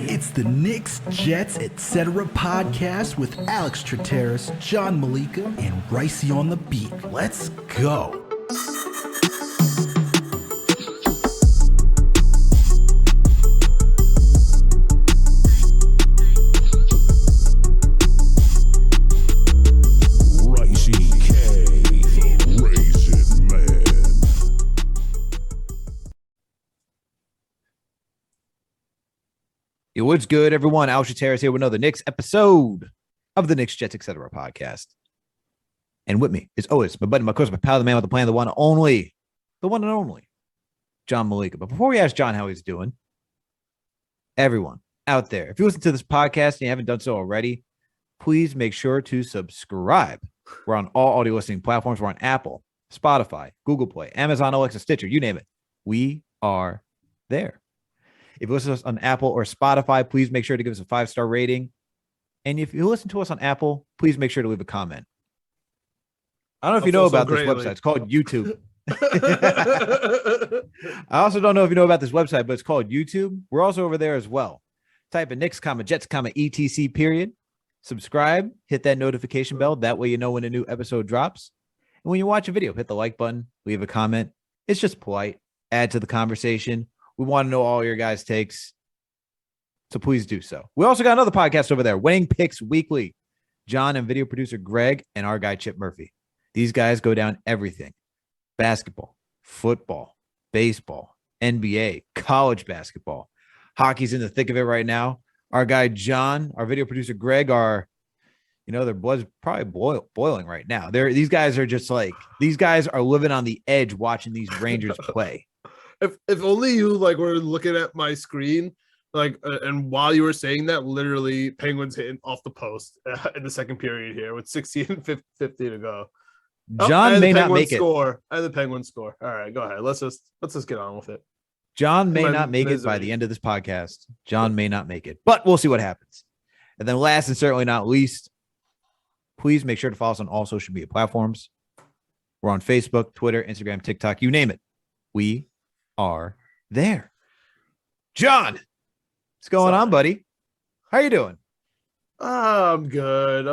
It's the Knicks, Jets, etc. podcast with Alex Trataros, John Meleka, and Raisi on the beat. Let's go. Yo, what's good, everyone? Alex Trataros here with another Knicks episode of the Knicks, Jets, etc. podcast. And with me, as always, my buddy, my coach, my pal, the man with the plan, the one and only, John Meleka. But before we ask John how he's doing, everyone out there, if you listen to this podcast and you haven't done so already, please make sure to subscribe. We're on all audio listening platforms. We're on Apple, Spotify, Google Play, Amazon, Alexa, Stitcher, you name it. We are there. If you listen to us on Apple or Spotify, please make sure to give us a 5-star rating. And if you listen to us on Apple, please make sure to leave a comment. I don't know if you know about this website. It's called YouTube. I also don't know if you know about this website, but it's called YouTube. We're also over there as well. Type in Knicks, Jets, etc. period. Subscribe, hit that notification bell. That way you know when a new episode drops. And when you watch a video, hit the like button, leave a comment. It's just polite. Add to the conversation. We want to know all your guys' takes, so please do so. We also got another podcast over there, Winning Picks Weekly. John and video producer Greg and our guy Chip Murphy. These guys go down everything: basketball, football, baseball, NBA, college basketball. Hockey's in the thick of it right now. Our guy John, our video producer Greg, their blood's probably boiling right now. These guys are living on the edge watching these Rangers play. If only you were looking at my screen, and while you were saying that, literally Penguins hitting off the post in the second period here with 50 to go. John may not make it. And the Penguins score. All right, go ahead. Let's just get on with it. John may not make it by the end of this podcast. John may not make it, but we'll see what happens. And then last and certainly not least, please make sure to follow us on all social media platforms. We're on Facebook, Twitter, Instagram, TikTok, you name it. We are there. John, what's going on, buddy? How you doing? I'm good.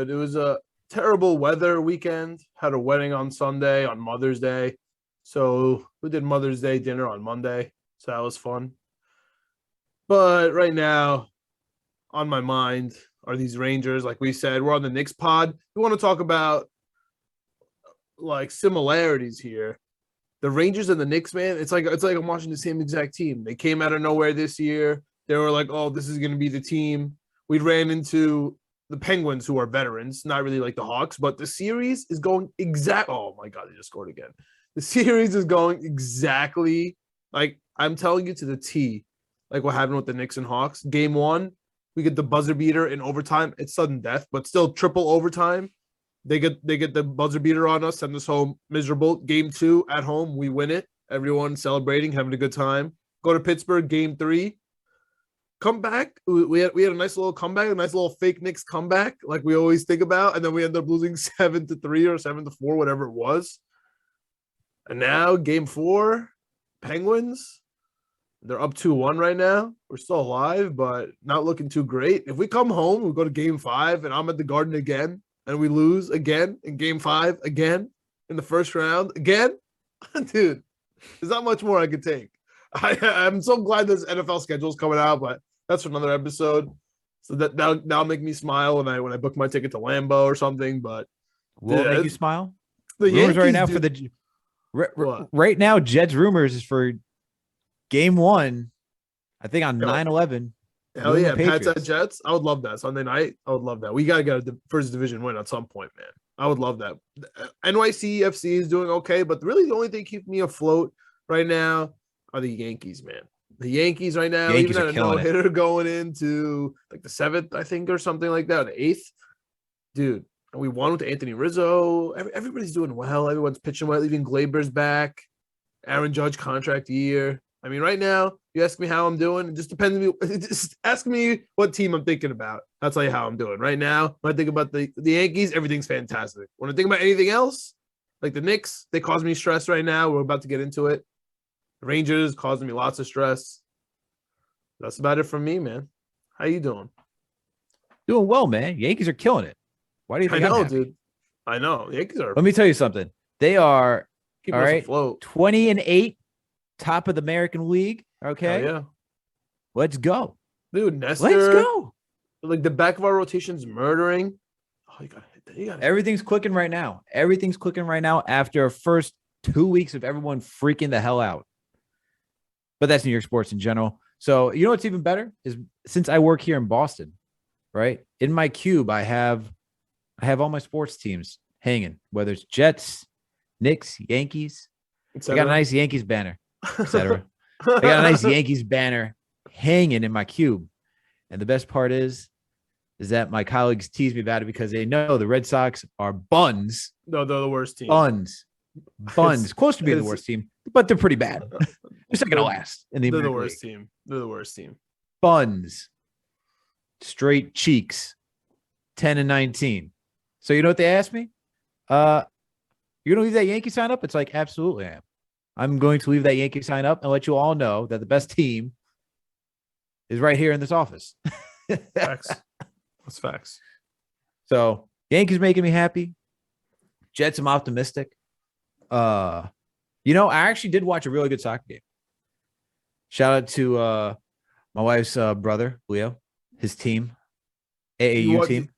It was a terrible weather weekend. Had a wedding on Sunday on Mother's Day. So we did Mother's Day dinner on Monday. So that was fun. But right now, on my mind are these Rangers. Like we said, we're on the Knicks pod. We want to talk about similarities here. The Rangers and the Knicks, man, it's like I'm watching the same exact team. They came out of nowhere this year. They were like, oh, this is going to be the team. We ran into the Penguins, who are veterans, not really like the Hawks, but the series is going oh my God, they just scored again. The series is going exactly like I'm telling you to the T, like what happened with the Knicks and Hawks. Game 1, we get the buzzer beater in overtime. It's sudden death, but still triple overtime. They get the buzzer beater on us, send us home miserable. Game 2 at home, we win it. Everyone celebrating, having a good time. Go to Pittsburgh, Game 3. Come back. We had a nice little comeback, a nice little fake Knicks comeback, like we always think about, and then we end up losing 7-3 or 7-4, whatever it was. And now Game 4, Penguins. They're up 2-1 right now. We're still alive, but not looking too great. If we come home, we go to Game 5, and I'm at the Garden again. And we lose again in Game 5, again in the first round, again. Dude, there's not much more I could take. I'm so glad this NFL schedule is coming out, but that's for another episode. So that'll make me smile when I book my ticket to Lambeau or something. But will it make you smile? The rumors Yankees right now for the right now, Jets rumors is for Game 1. I think on 9/11. Hell yeah, Pats at Jets. I would love that. Sunday night, I would love that. We got to get a first division win at some point, man. I would love that. NYCFC is doing okay, but really the only thing keeping me afloat right now are the Yankees, man. The Yankees right now, Yankees even at a no-hitter going into the 7th, I think, or something like that, the 8th. Dude, and we won with Anthony Rizzo. Everybody's doing well. Everyone's pitching well. Even Glaber's back. Aaron Judge contract year. I mean, right now, you ask me how I'm doing, it just depends on me. Just ask me what team I'm thinking about. I'll tell you how I'm doing. Right now, when I think about the Yankees, everything's fantastic. When I think about anything else, like the Knicks, they cause me stress right now. We're about to get into it. Rangers causing me lots of stress. That's about it from me, man. How you doing? Doing well, man. Yankees are killing it. Why do you I think I'm know, happy? dude. I know. The Yankees are Let me tell you something. They are keeping all us right. afloat. 20-8, top of the American League. Hell Okay, yeah. let's go. Dude, Let's Nestor, go. like the back of our rotation's murdering. Oh, you got hit that. You got Everything's clicking right now. Everything's clicking right now after a first 2 weeks of everyone freaking the hell out. But that's New York sports in general. So you know what's even better is since I work here in Boston, right? In my cube, I have all my sports teams hanging, whether it's Jets, Knicks, Yankees. I got a nice Yankees banner, etc. I got a nice Yankees banner hanging in my cube. And the best part is that my colleagues tease me about it because they know the Red Sox are buns. No, they're the worst team. Buns. Close to being the worst team, but they're pretty bad. They're second to last in the They're the American worst League. team. They're the worst team. Buns. Straight cheeks. 10-19. So you know what they asked me? You're gonna leave that Yankee sign up? It's like, absolutely I am. I'm going to leave that Yankee sign up and let you all know that the best team is right here in this office. Facts. That's facts. So Yankees making me happy. Jets, I'm optimistic. I actually did watch a really good soccer game. Shout out to my wife's brother, Leo, his team, AAU team.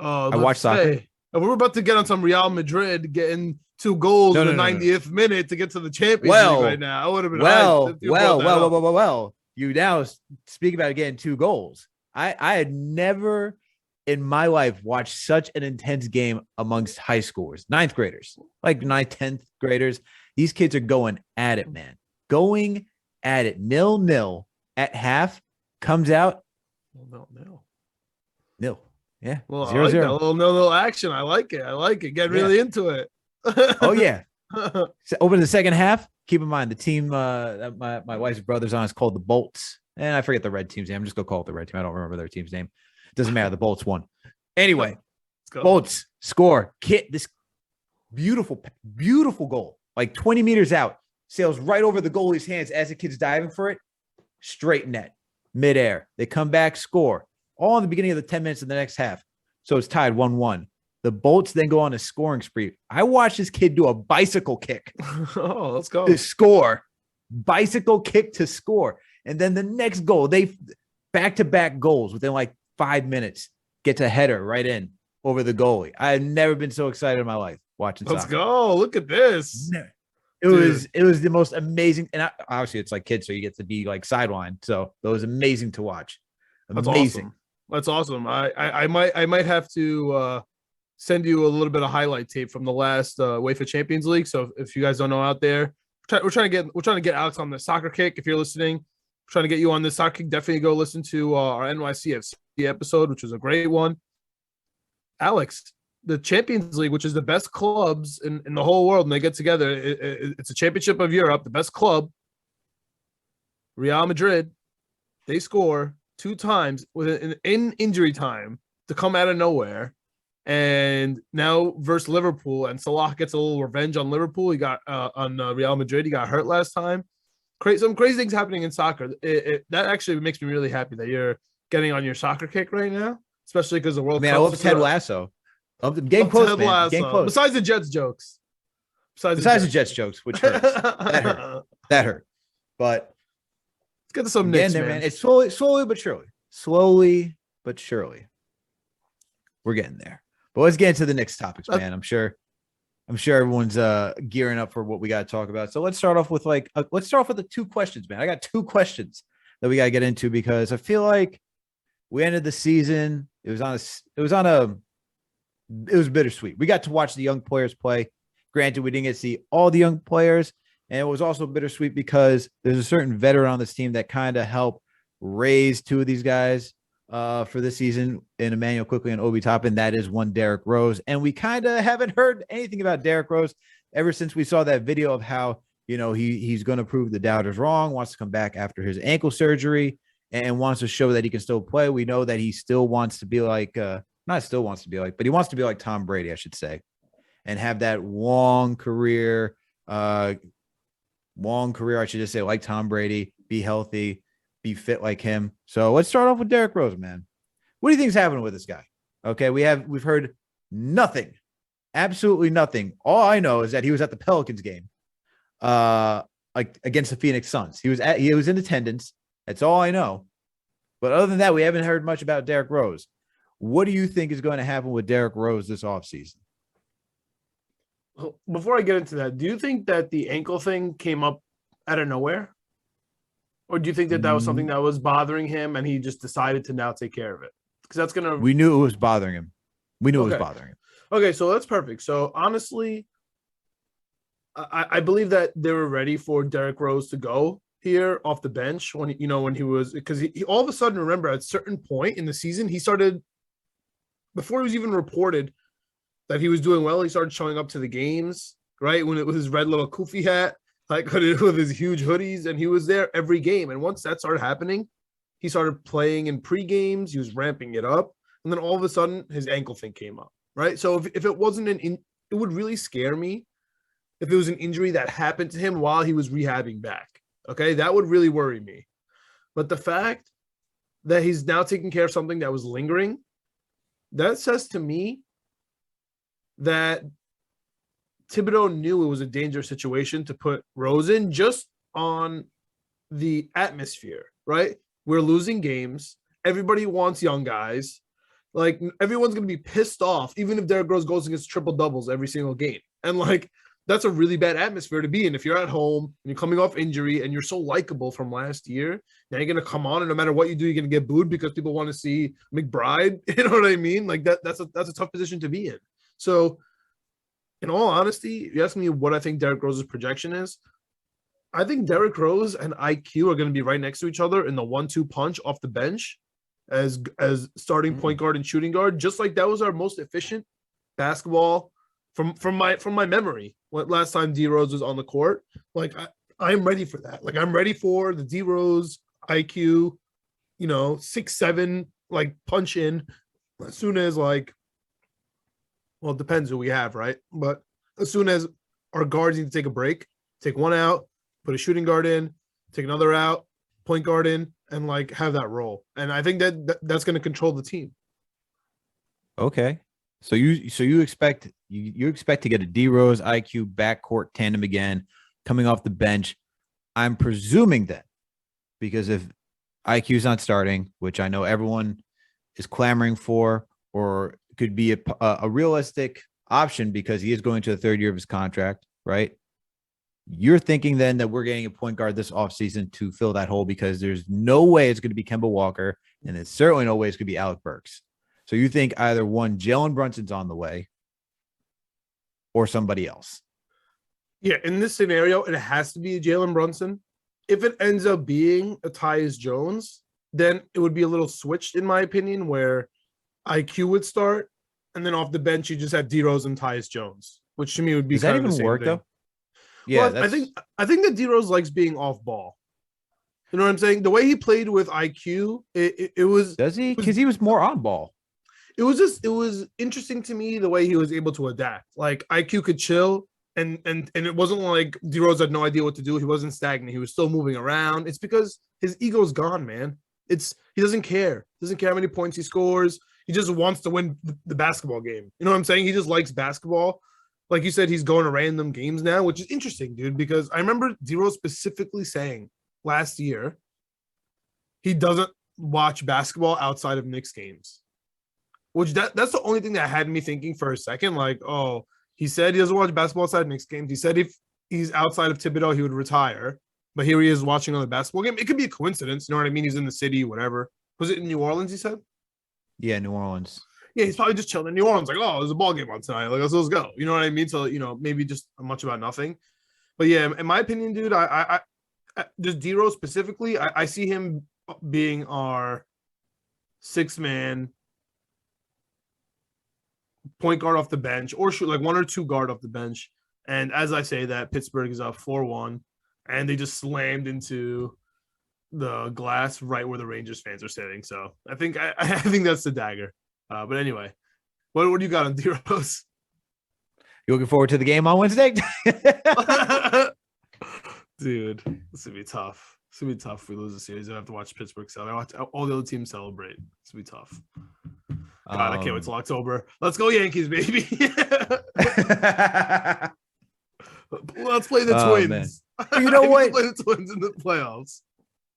I watched soccer. We're about to get on some Real Madrid getting 2 goals in the 90th minute to get to the Champions League right now. I would have been well. You now speak about getting 2 goals. I had never in my life watched such an intense game amongst high schoolers, 9th graders, like 9th, 10th graders. These kids are going at it, man. Going at it. 0-0 at half, comes out. 0-0. Nil. Yeah. Well, 0-0. I like that little action. I like it. Get really into it. Oh, yeah. So over the second half, keep in mind the team that my wife's brother's on is called the Bolts. And I forget the red team's name. I'm just going to call it the red team. I don't remember their team's name. Doesn't matter. The Bolts won. Anyway, Bolts score. This beautiful, beautiful goal. Like 20 meters out. Sails right over the goalie's hands as the kid's diving for it. Straight net. Midair. They come back, score. All in the beginning of the 10 minutes of the next half. So it's tied 1-1. The Bolts then go on a scoring spree. I watched this kid do a bicycle kick. Oh, let's go. To score. Bicycle kick to score. And then the next goal, they back-to-back goals within like 5 minutes. Gets a header right in over the goalie. I've never been so excited in my life watching Let's soccer. go. Look at this. It was the most amazing. And obviously it's like kids, so you get to be like sidelined. So it was amazing to watch. Amazing. That's awesome. I might have to send you a little bit of highlight tape from the last UEFA Champions League. So if you guys don't know out there, we're trying to get Alex on the soccer kick. If you're listening, we're trying to get you on the soccer kick. Definitely go listen to our NYCFC episode, which was a great one. Alex, the Champions League, which is the best clubs in the whole world, and they get together. It's a championship of Europe, the best club. Real Madrid, they score 2 times in injury time to come out of nowhere. And now versus Liverpool, and Salah gets a little revenge on Liverpool. He got on Real Madrid. He got hurt last time. Some crazy things happening in soccer. That actually makes me really happy that you're getting on your soccer kick right now, especially because the World Cup. Man, I love Ted Lasso. Game close, man. Game close. Besides the Jets jokes. Besides the Jets jokes, which hurts. That hurt. But let's get to some Knicks, there, man. It's slowly but surely. Slowly but surely. We're getting there. But let's get into the Knicks topics, man. I'm sure everyone's gearing up for what we got to talk about. So let's start off with the 2 questions, man. I got 2 questions that we got to get into because I feel like we ended the season. It was bittersweet. We got to watch the young players play. Granted, we didn't get to see all the young players, and it was also bittersweet because there's a certain veteran on this team that kind of helped raise 2 of these guys for this season in Emmanuel Quickly and Obi Toppin. That is one Derrick Rose. And we kind of haven't heard anything about Derrick Rose ever since we saw that video of how, he's going to prove the doubters wrong, wants to come back after his ankle surgery and wants to show that he can still play. We know that he still wants to be like, but he wants to be like Tom Brady, I should say, and have that long career, long career, I should just say, like Tom Brady, be healthy, be fit like him. So let's start off with Derrick Rose, man. What do you think's happening with this guy? Okay, we've heard nothing, absolutely nothing. All I know is that he was at the Pelicans game, like against the Phoenix Suns. He was in attendance. That's all I know. But other than that, we haven't heard much about Derrick Rose. What do you think is going to happen with Derrick Rose this offseason? Before I get into that, do you think that the ankle thing came up out of nowhere? Or do you think that was something that was bothering him and he just decided to now take care of it? Because that's going to... We knew it was bothering him. It was bothering him. Okay, so that's perfect. So honestly, I believe that they were ready for Derrick Rose to go here off the bench when he was, because he all of a sudden, remember, at a certain point in the season, he started, before it was even reported that he was doing well, he started showing up to the games, right? When it was his red little kufi hat, like with his huge hoodies, and he was there every game. And once that started happening, he started playing in pre-games, he was ramping it up, and then all of a sudden his ankle thing came up, right? So if it wasn't it would really scare me if it was an injury that happened to him while he was rehabbing back. Okay, that would really worry me. But the fact that he's now taking care of something that was lingering, that says to me that Thibodeau knew it was a dangerous situation to put Rose in just on the atmosphere, right? We're losing games. Everybody wants young guys. Like, everyone's going to be pissed off, even if Derrick Rose goes against triple doubles every single game. And like, that's a really bad atmosphere to be in. If you're at home and you're coming off injury and you're so likable from last year, now you're going to come on and no matter what you do, you're going to get booed because people want to see McBride. You know what I mean? Like that's a tough position to be in. So in all honesty, if you ask me what I think Derrick Rose's projection is, I think Derrick Rose and IQ are going to be right next to each other in the 1-2 punch off the bench as starting point guard and shooting guard, just like that was our most efficient basketball from my memory. What last time D Rose was on the court, like I'm ready for that. Like I'm ready for the D Rose IQ, 6'7", like punch in as soon as like, well, it depends who we have, right? But as soon as our guards need to take a break, take one out, put a shooting guard in, take another out, point guard in, and like have that role. And I think that's going to control the team. Okay. So you expect to get a D Rose IQ backcourt tandem again coming off the bench. I'm presuming that because if IQ's not starting, which I know everyone is clamoring for, or could be a realistic option because he is going to the third year of his contract, right? You're thinking then that we're getting a point guard this offseason to fill that hole because there's no way it's going to be Kemba Walker, and there's certainly no way it's going to be Alec Burks. So you think either one, Jalen Brunson's on the way, or somebody else? Yeah, in this scenario, it has to be a Jalen Brunson. If it ends up being a Tyus Jones, then it would be a little switched, in my opinion, where IQ would start, and then off the bench you just have D Rose and Tyus Jones, which to me would be. Does that kind of even the same work thing. though? Yeah, well, I think that D Rose likes being off ball. You know what I'm saying? The way he played with IQ, it was. Does he? Because he was more on ball. It was interesting to me the way he was able to adapt. Like IQ could chill, and it wasn't like D Rose had no idea what to do. He wasn't stagnant. He was still moving around. It's because his ego's gone, man. He doesn't care. Doesn't care how many points he scores. He just wants to win the basketball game. You know what I'm saying? He just likes basketball. Like you said, he's going to random games now, which is interesting, dude, because I remember D Rose specifically saying last year he doesn't watch basketball outside of Knicks games. Which that's the only thing that had me thinking for a second, like, oh, he said he doesn't watch basketball outside of Knicks games. He said if he's outside of Thibodeau, he would retire. But here he is watching on the basketball game. It could be a coincidence. You know what I mean? He's in the city, whatever. Was it in New Orleans, he said? Yeah, New Orleans. Yeah, he's probably just chilling in New Orleans. Like, oh, there's a ball game on tonight. Like, let's go. You know what I mean? So, maybe just much about nothing. But yeah, in my opinion, dude, I just D-Rose specifically, I see him being our six-man point guard off the bench, or shoot like one or two guard off the bench. And as I say that, Pittsburgh is up 4-1, and they just slammed into the glass right where the Rangers fans are sitting. So I think that's the dagger. But anyway, what do you got on D-Rose? You looking forward to the game on Wednesday? Dude, this would be tough. It's gonna be tough if we lose the series. I have to watch Pittsburgh celebrate. I watch all the other teams celebrate. It's gonna be tough. God, I can't wait till October. Let's go Yankees, baby. Let's play the Twins. You know what? Play the Twins in the playoffs.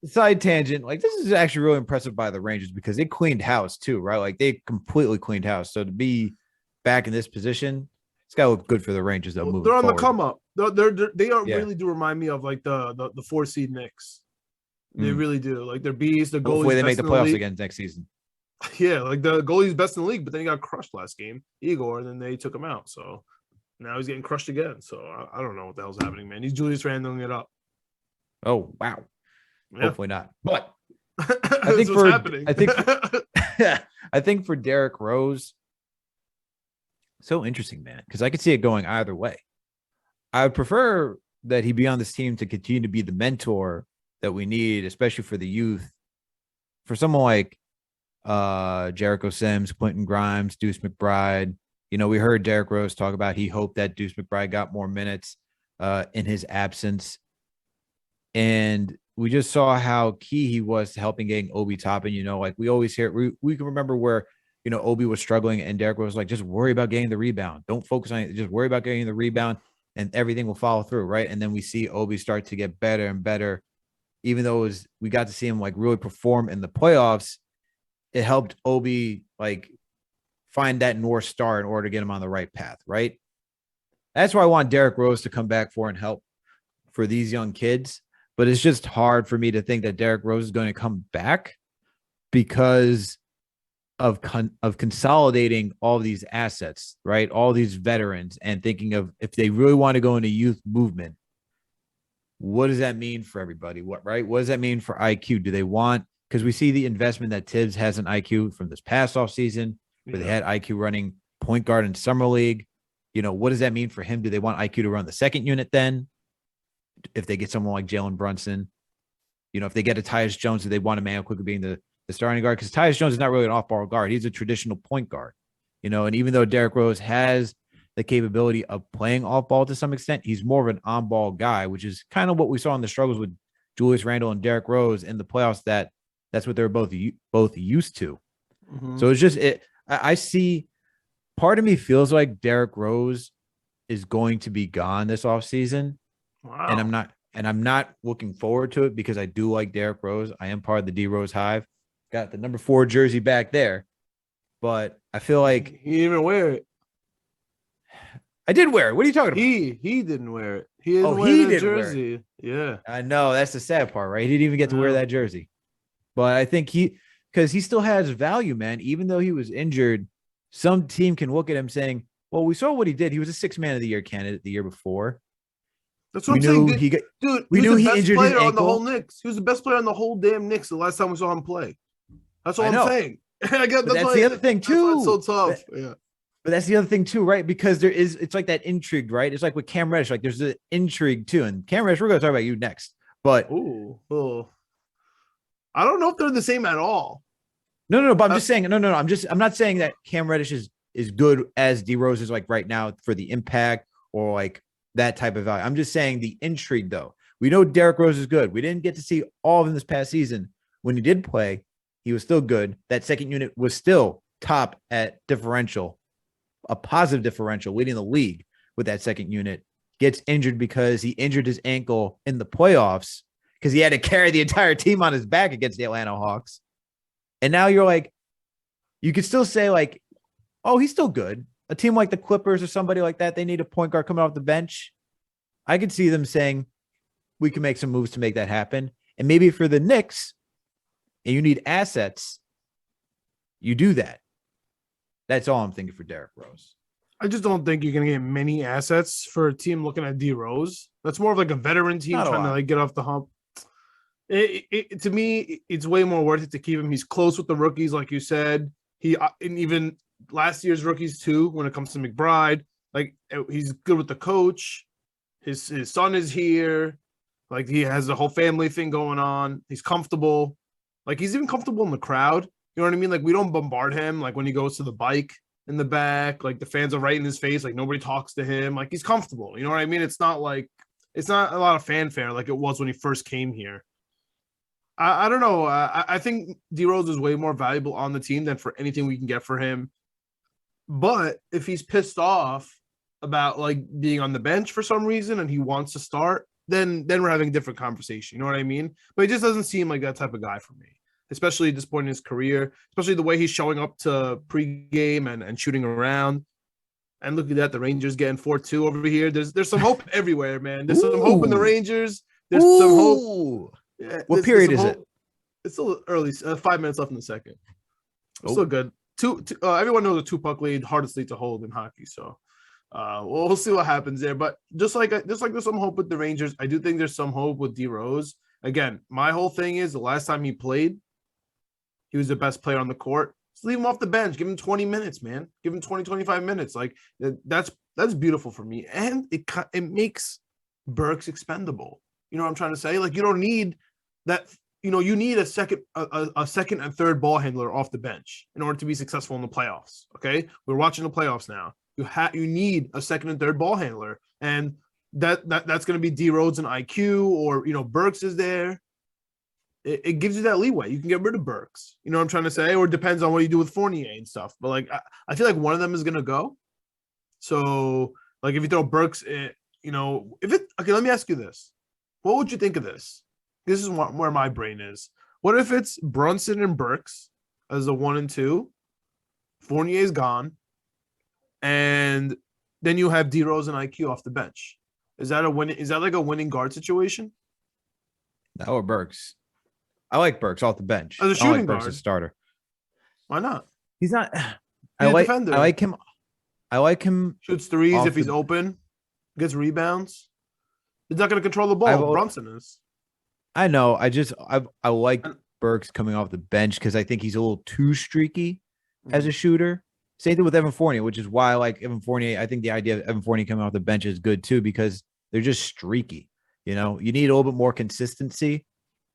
Side tangent. Like, this is actually really impressive by the Rangers because they cleaned house too, right? Like, they completely cleaned house. So to be back in this position, it's got to look good for the Rangers. They're on forward. The come up. Really do remind me of like the 4-seed Knicks. They really do. Like, their bees, the goalies. Hopefully they make the playoffs again next season. Yeah, like the goalie's best in the league, but then he got crushed last game, Igor, and then they took him out. So now he's getting crushed again. So I don't know what the hell's happening, man. He's Julius randling it up. Oh wow. Yeah. Hopefully not. But I think I think for Derrick Rose, so interesting, man, because I could see it going either way. I would prefer that he be on this team to continue to be the mentor that we need, especially for the youth. For someone like Jericho Sims, Quentin Grimes, Deuce McBride. You know, we heard Derrick Rose talk about he hoped that Deuce McBride got more minutes in his absence. And we just saw how key he was to helping getting Obi Toppin. You know, like we always hear, we can remember where, you know, Obi was struggling and Derrick Rose was like, just worry about getting the rebound. Don't focus on it. Just worry about getting the rebound and everything will follow through, right? And then we see Obi start to get better and better. Even though we got to see him like really perform in the playoffs, it helped Obi like find that North Star in order to get him on the right path, right? That's why I want Derrick Rose to come back for and help for these young kids. But it's just hard for me to think that Derrick Rose is going to come back because of consolidating all these assets, right? All these veterans and thinking of if they really want to go into youth movement, what does that mean for everybody? What does that mean for IQ? Do they want, because we see the investment that Tibbs has in IQ from this past offseason, where they had IQ running point guard in summer league. You know, what does that mean for him? Do they want IQ to run the second unit then? If they get someone like Jalen Brunson, you know, if they get a Tyus Jones, do they want Emmanuel quickly being the starting guard? Because Tyus Jones is not really an off-ball guard. He's a traditional point guard, you know, and even though Derrick Rose has the capability of playing off-ball to some extent, he's more of an on-ball guy, which is kind of what we saw in the struggles with Julius Randle and Derrick Rose in the playoffs. That's what they're both used to. Mm-hmm. So it's just I see, part of me feels like Derrick Rose is going to be gone this offseason. Wow. And I'm not looking forward to it because I do like Derrick Rose. I am part of the D Rose Hive. Got the number 4 jersey back there, but I feel like he didn't even wear it. I did wear it. What are you talking about? He didn't wear it. He didn't wear the jersey. Yeah, I know, that's the sad part, right? He didn't even get to wear that jersey. But I think because he still has value, man. Even though he was injured, some team can look at him saying, "Well, we saw what he did. He was a 6th man of the year candidate the year before." That's what I'm saying. We knew he injured his ankle on the whole Knicks. He was the best player on the whole damn Knicks the last time we saw him play. That's all I'm saying. That's the other thing too. It's so tough. Yeah. But that's the other thing too, right? Because it's like that intrigue, right? It's like with Cam Reddish, like there's an intrigue too. And Cam Reddish, we're going to talk about you next. But I don't know if they're the same at all. No. But I'm just saying, no. I'm not saying that Cam Reddish is good as D Rose is like right now for the impact or like that type of value. I'm just saying the intrigue, though. We know Derrick Rose is good. We didn't get to see all of him this past season. When he did play, he was still good. That second unit was still top at differential, a positive differential, leading the league with that second unit. Gets injured because he injured his ankle in the playoffs because he had to carry the entire team on his back against the Atlanta Hawks. And now you're like, you could still say like, oh, he's still good. A team like the Clippers or somebody like that, they need a point guard coming off the bench. I could see them saying, we can make some moves to make that happen. And maybe for the Knicks, and you need assets, you do that. That's all I'm thinking for Derrick Rose. I just don't think you're going to get many assets for a team looking at D Rose. That's more of like a veteran team trying to like get off the hump. To me, it's way more worth it to keep him. He's close with the rookies, like you said. And even last year's rookies too, when it comes to McBride, like he's good with the coach. His son is here. Like he has the whole family thing going on. He's comfortable. Like he's even comfortable in the crowd. You know what I mean? Like we don't bombard him. Like when he goes to the bike in the back, like the fans are right in his face. Like nobody talks to him. Like he's comfortable. You know what I mean? It's not like It's not a lot of fanfare like it was when he first came here. I don't know. I think D Rose is way more valuable on the team than for anything we can get for him. But if he's pissed off about like being on the bench for some reason and he wants to start, then we're having a different conversation. You know what I mean? But he just doesn't seem like that type of guy for me, especially at this point in his career, especially the way he's showing up to pregame and shooting around. And look at that, the Rangers getting 4-2 over here. There's some hope everywhere, man. There's some hope in the Rangers. There's some hope. Yeah, what period is it? It's still early. 5 minutes left in the second. It's still good. Everyone knows the 2-puck lead, hardest lead to hold in hockey. So we'll see what happens there. But just like there's some hope with the Rangers, I do think there's some hope with D Rose. Again, my whole thing is the last time he played, he was the best player on the court. Just leave him off the bench. Give him 20 minutes, man. Give him 20, 25 minutes. Like that's beautiful for me. And it makes Burks expendable. You know what I'm trying to say? Like you don't need that. You need a second and third ball handler off the bench in order to be successful in the playoffs. Okay, we're watching the playoffs now. You need a second and third ball handler, and that's going to be D Rose and IQ, or Burks is there. It gives you that leeway. You can get rid of Burks. You know what I'm trying to say? Or it depends on what you do with Fournier and stuff. But like I feel like one of them is going to go. So like if you throw Burks, okay, let me ask you this: what would you think of this? This is where my brain is. What if it's Brunson and Burks as a 1 and 2? Fournier's gone, and then you have D Rose and IQ off the bench. Is that like a winning guard situation? No, or Burks. I like Burks off the bench. As a shooting I like Burks guard. as starter. Why not? He's not. He's a defender. I like him. I like him. Shoots threes if he's open. Gets rebounds. He's not going to control the ball. Brunson is. I know. I like Burks coming off the bench because I think he's a little too streaky as a shooter. Same thing with Evan Fournier, which is why I like Evan Fournier. I think the idea of Evan Fournier coming off the bench is good too because they're just streaky. You need a little bit more consistency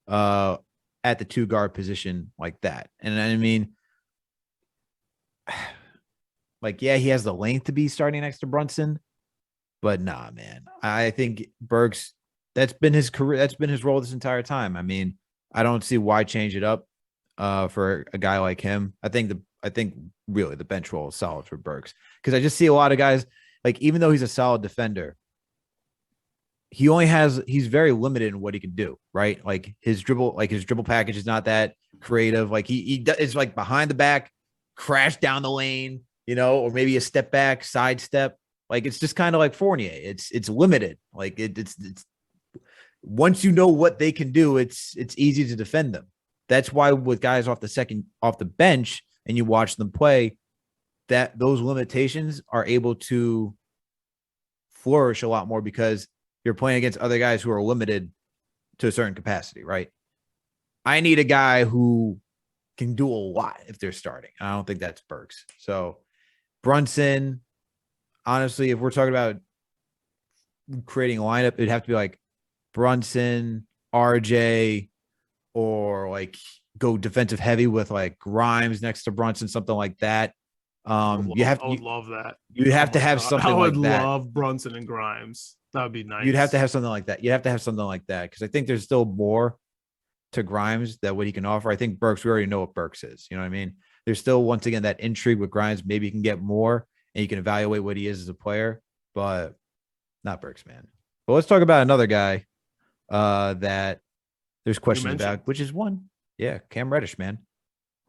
at the 2-guard position like that. And I mean, like, yeah, he has the length to be starting next to Brunson, but nah, man. I think Burks, that's been his career. That's been his role this entire time. I mean, I don't see why change it up for a guy like him. I think really the bench role is solid for Burks because I just see a lot of guys, like, even though he's a solid defender, he's very limited in what he can do, right? Like his dribble package is not that creative. Like he is like behind the back, crash down the lane, or maybe a step back, sidestep. Like it's just kind of like Fournier. It's limited. Like it's once you know what they can do, it's easy to defend them. That's why with guys off the bench and you watch them play, that those limitations are able to flourish a lot more because you're playing against other guys who are limited to a certain capacity, right? I need a guy who can do a lot if they're starting. I don't think that's Burks. So Brunson, honestly, if we're talking about creating a lineup, it'd have to be like Brunson, RJ, or like go defensive heavy with like Grimes next to Brunson, something like that. I would love that. You'd have to have something like that. I would love Brunson and Grimes. That would be nice. You'd have to have something like that. You'd have to have something like that because I think there's still more to Grimes that what he can offer. I think Burks, we already know what Burks is. You know what I mean? There's still, once again, that intrigue with Grimes. Maybe you can get more and you can evaluate what he is as a player, but not Burks, man. But let's talk about another guy that there's questions about, which is one. Yeah, Cam Reddish, man.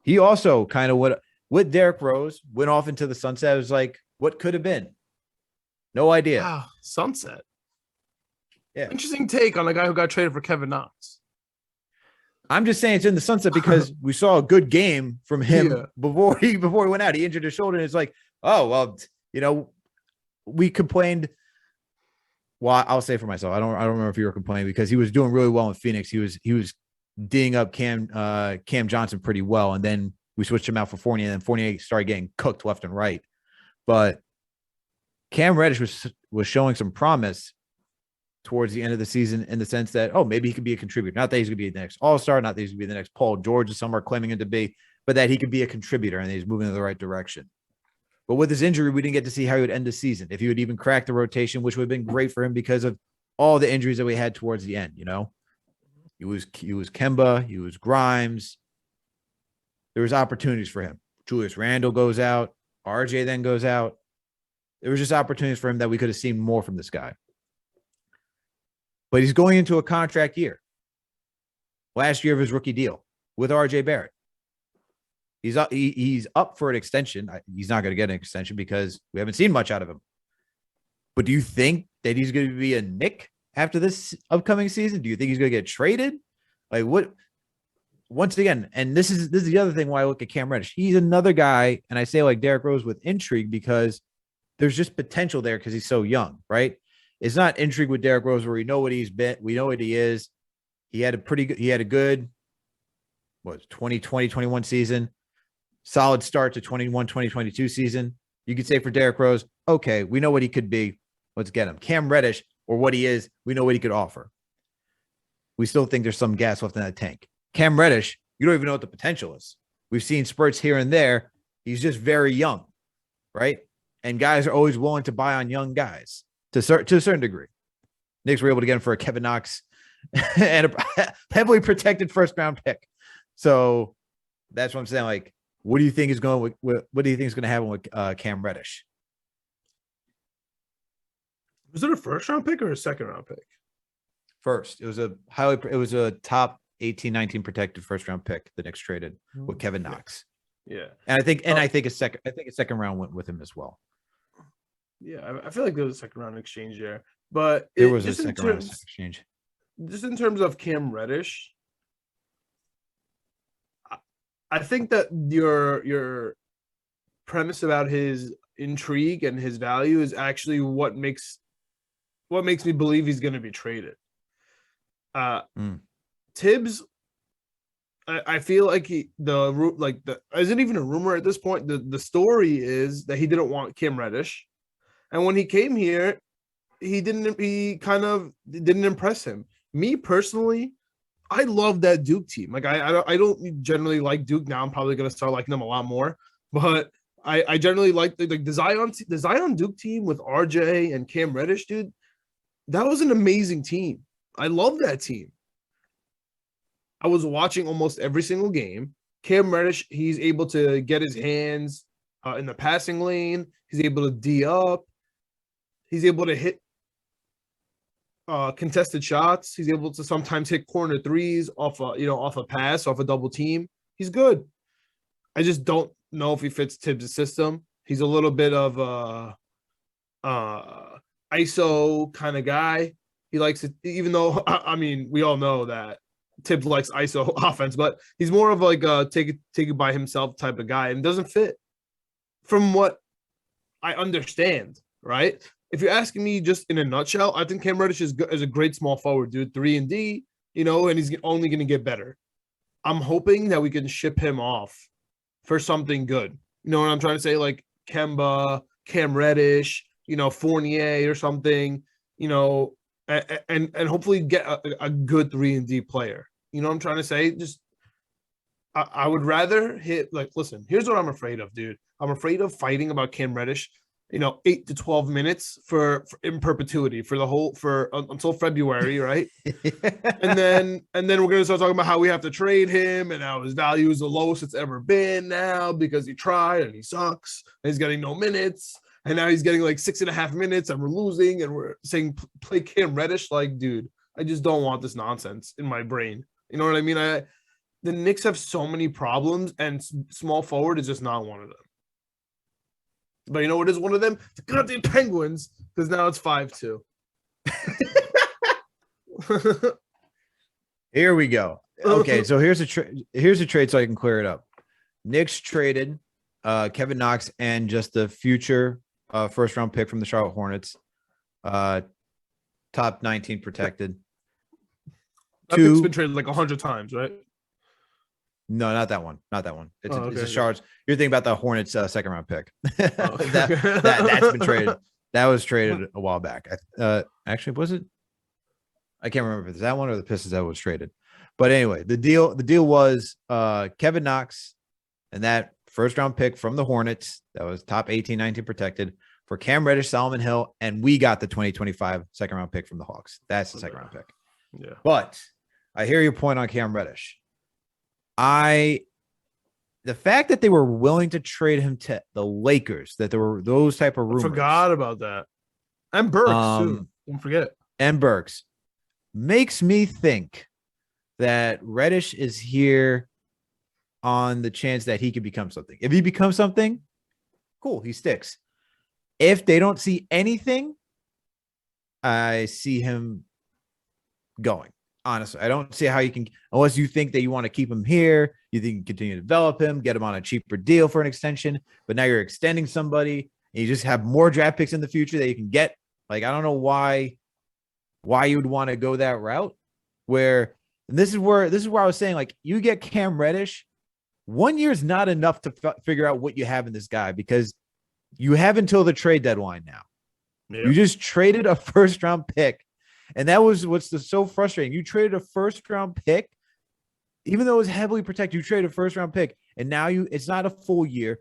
He also kind of with Derrick Rose went off into the sunset. It was like, what could have been? No idea. Wow, sunset. Yeah. Interesting take on a guy who got traded for Kevin Knox. I'm just saying it's in the sunset because we saw a good game from him before he went out. He injured his shoulder, and it's like, oh well, we complained. Well, I'll say for myself, I don't remember if you were complaining because he was doing really well in Phoenix. He was D'ing up Cam Johnson pretty well, and then we switched him out for Fournier, and then Fournier started getting cooked left and right. But Cam Reddish was showing some promise towards the end of the season in the sense that, maybe he could be a contributor. Not that he's going to be the next All-Star, not that he's going to be the next Paul George, as some are claiming him to be, but that he could be a contributor and he's moving in the right direction. But with his injury, we didn't get to see how he would end the season. If he would even crack the rotation, which would have been great for him because of all the injuries that we had towards the end. You know, he was Kemba, he was Grimes. There was opportunities for him. Julius Randle goes out. RJ then goes out. There was just opportunities for him that we could have seen more from this guy. But he's going into a contract year. Last year of his rookie deal with RJ Barrett. He's up for an extension. He's not going to get an extension because we haven't seen much out of him. But do you think that he's going to be a Knick after this upcoming season? Do you think he's going to get traded? Like what? Once again, and this is the other thing why I look at Cam Reddish. He's another guy, and I say like Derrick Rose with intrigue because there's just potential there because he's so young, right? It's not intrigue with Derrick Rose where we know what he's been, we know what he is. He had a good 2020-21 season, solid start to 2021-2022 season. You could say for Derrick Rose, okay, we know what he could be. Let's get him. Cam Reddish, or what he is, we know what he could offer. We still think there's some gas left in that tank. Cam Reddish, you don't even know what the potential is. We've seen spurts here and there. He's just very young, right? And guys are always willing to buy on young guys to a certain degree. Knicks were able to get him for a Kevin Knox and a heavily protected first-round pick. So that's what I'm saying. Like, what do you think is going with what do you think is going to happen with Cam Reddish? Was it a first-round pick or a second-round pick? First, it was a top 18-19 protected first-round pick. The Knicks traded with Kevin Knox. Yeah, and I think a second round went with him as well. Yeah, I feel like there was a second-round exchange there, but there was a second-round exchange. Just in terms of Cam Reddish, I think that your premise about his intrigue and his value is actually what makes me believe he's going to be traded. Tibbs, I feel like isn't even a rumor at this point. The story is that he didn't want Cam Reddish, and when he came here, he kind of didn't impress him. Me personally, I love that Duke team. Like I don't generally like Duke now. I'm probably gonna start liking them a lot more, but I generally like the Zion Duke team with RJ and Cam Reddish, dude. That was an amazing team. I love that team. I was watching almost every single game. Cam Reddish, he's able to get his hands in the passing lane. He's able to D up. He's able to hit contested shots. He's able to sometimes hit corner threes off a pass, off a double team. He's good. I just don't know if he fits Tibbs' system. He's a little bit of a ISO kind of guy. He likes it, even though I mean we all know that Tibbs likes ISO offense, but he's more of like a take it by himself type of guy and doesn't fit from what I understand, right? If you're asking me just in a nutshell, I think Cam Reddish is a great small forward, dude. 3-and-D, and he's only going to get better. I'm hoping that we can ship him off for something good. You know what I'm trying to say? Like Kemba, Cam Reddish, Fournier or something, and hopefully get a good 3-and-D player. You know what I'm trying to say? Just I would rather hit listen, here's what I'm afraid of, dude. I'm afraid of fighting about Cam Reddish, 8 to 12 minutes for in perpetuity until February, right? and then we're gonna start talking about how we have to trade him and how his value is the lowest it's ever been now because he tried and he sucks and he's getting no minutes. And now he's getting 6.5 minutes and we're losing and we're saying play Cam Reddish. Like, dude, I just don't want this nonsense in my brain. You know what I mean? The Knicks have so many problems and small forward is just not one of them. But you know what is one of them? The goddamn Penguins, because now it's 5-2. Here we go. Okay, so here's a trade so I can clear it up. Knicks traded Kevin Knox and just the future first round pick from the Charlotte Hornets, top 19 protected. It's been traded 100 times, right? No, not that one. Not that one. It's okay. a Charlotte. You're thinking about the Hornets second round pick. That's been traded. That was traded a while back. Actually, was it? I can't remember if it's that one or the Pistons that was traded. But anyway, the deal was Kevin Knox and that first round pick from the Hornets that was top 18, 19 protected for Cam Reddish, Solomon Hill, and we got the 2025 second round pick from the Hawks. That's the second round pick. Yeah. But I hear your point on Cam Reddish. The fact that they were willing to trade him to the Lakers, that there were those type of rumors. I forgot about that. And Burks, too. Don't forget. And Burks makes me think that Reddish is here on the chance that he could become something. If he becomes something, cool, he sticks. If they don't see anything, I see him going. Honestly, I don't see how you can, unless you think that you want to keep him here, you think you can continue to develop him, get him on a cheaper deal for an extension, but now you're extending somebody and you just have more draft picks in the future that you can get. Like, I don't know why you would want to go that route and this is where I was saying, like, you get Cam Reddish, 1 year is not enough to figure out what you have in this guy because you have until the trade deadline now. Yeah. You just traded a first round pick. And that was what's so frustrating. You traded a first round pick, even though it was heavily protected. You traded a first round pick, and now it's not a full year.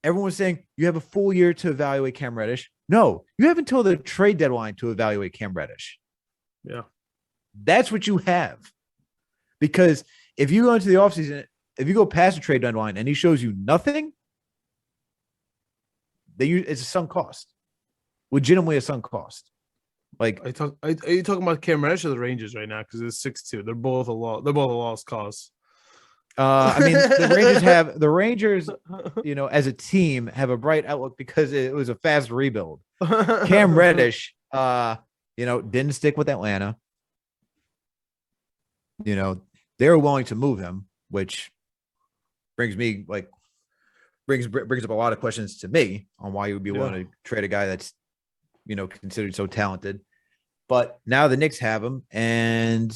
Everyone was saying you have a full year to evaluate Cam Reddish. No, you have until the trade deadline to evaluate Cam Reddish. Yeah, that's what you have. Because if you go into the offseason, if you go past the trade deadline and he shows you nothing, it's a sunk cost. Legitimately a sunk cost. Like, are you talking about Cam Reddish or the Rangers right now? Because it's 6-2. They're both a lost cause. I mean, the Rangers, as a team, have a bright outlook because it was a fast rebuild. Cam Reddish, didn't stick with Atlanta. They were willing to move him, which brings up a lot of questions to me on why you would be willing to trade a guy that's considered so talented. But now the Knicks have him, and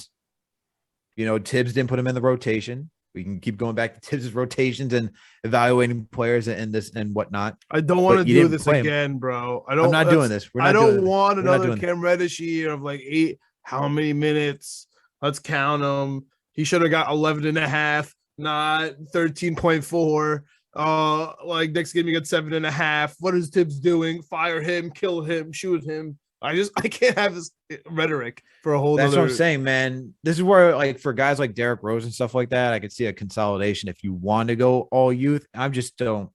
Tibbs didn't put him in the rotation. We can keep going back to Tibbs' rotations and evaluating players and this and whatnot. I don't want to do this again, bro. I'm not doing this. I don't want another Cam Reddish year of like 8. How many minutes? Let's count them. He should have got 11.5, not 13.4. Like next game, you got 7.5. What is Tibbs doing? Fire him, kill him, shoot him. I can't have this rhetoric for a whole. That's what I'm saying, man. This is where, like, for guys like Derrick Rose and stuff like that, I could see a consolidation if you want to go all youth. I just don't.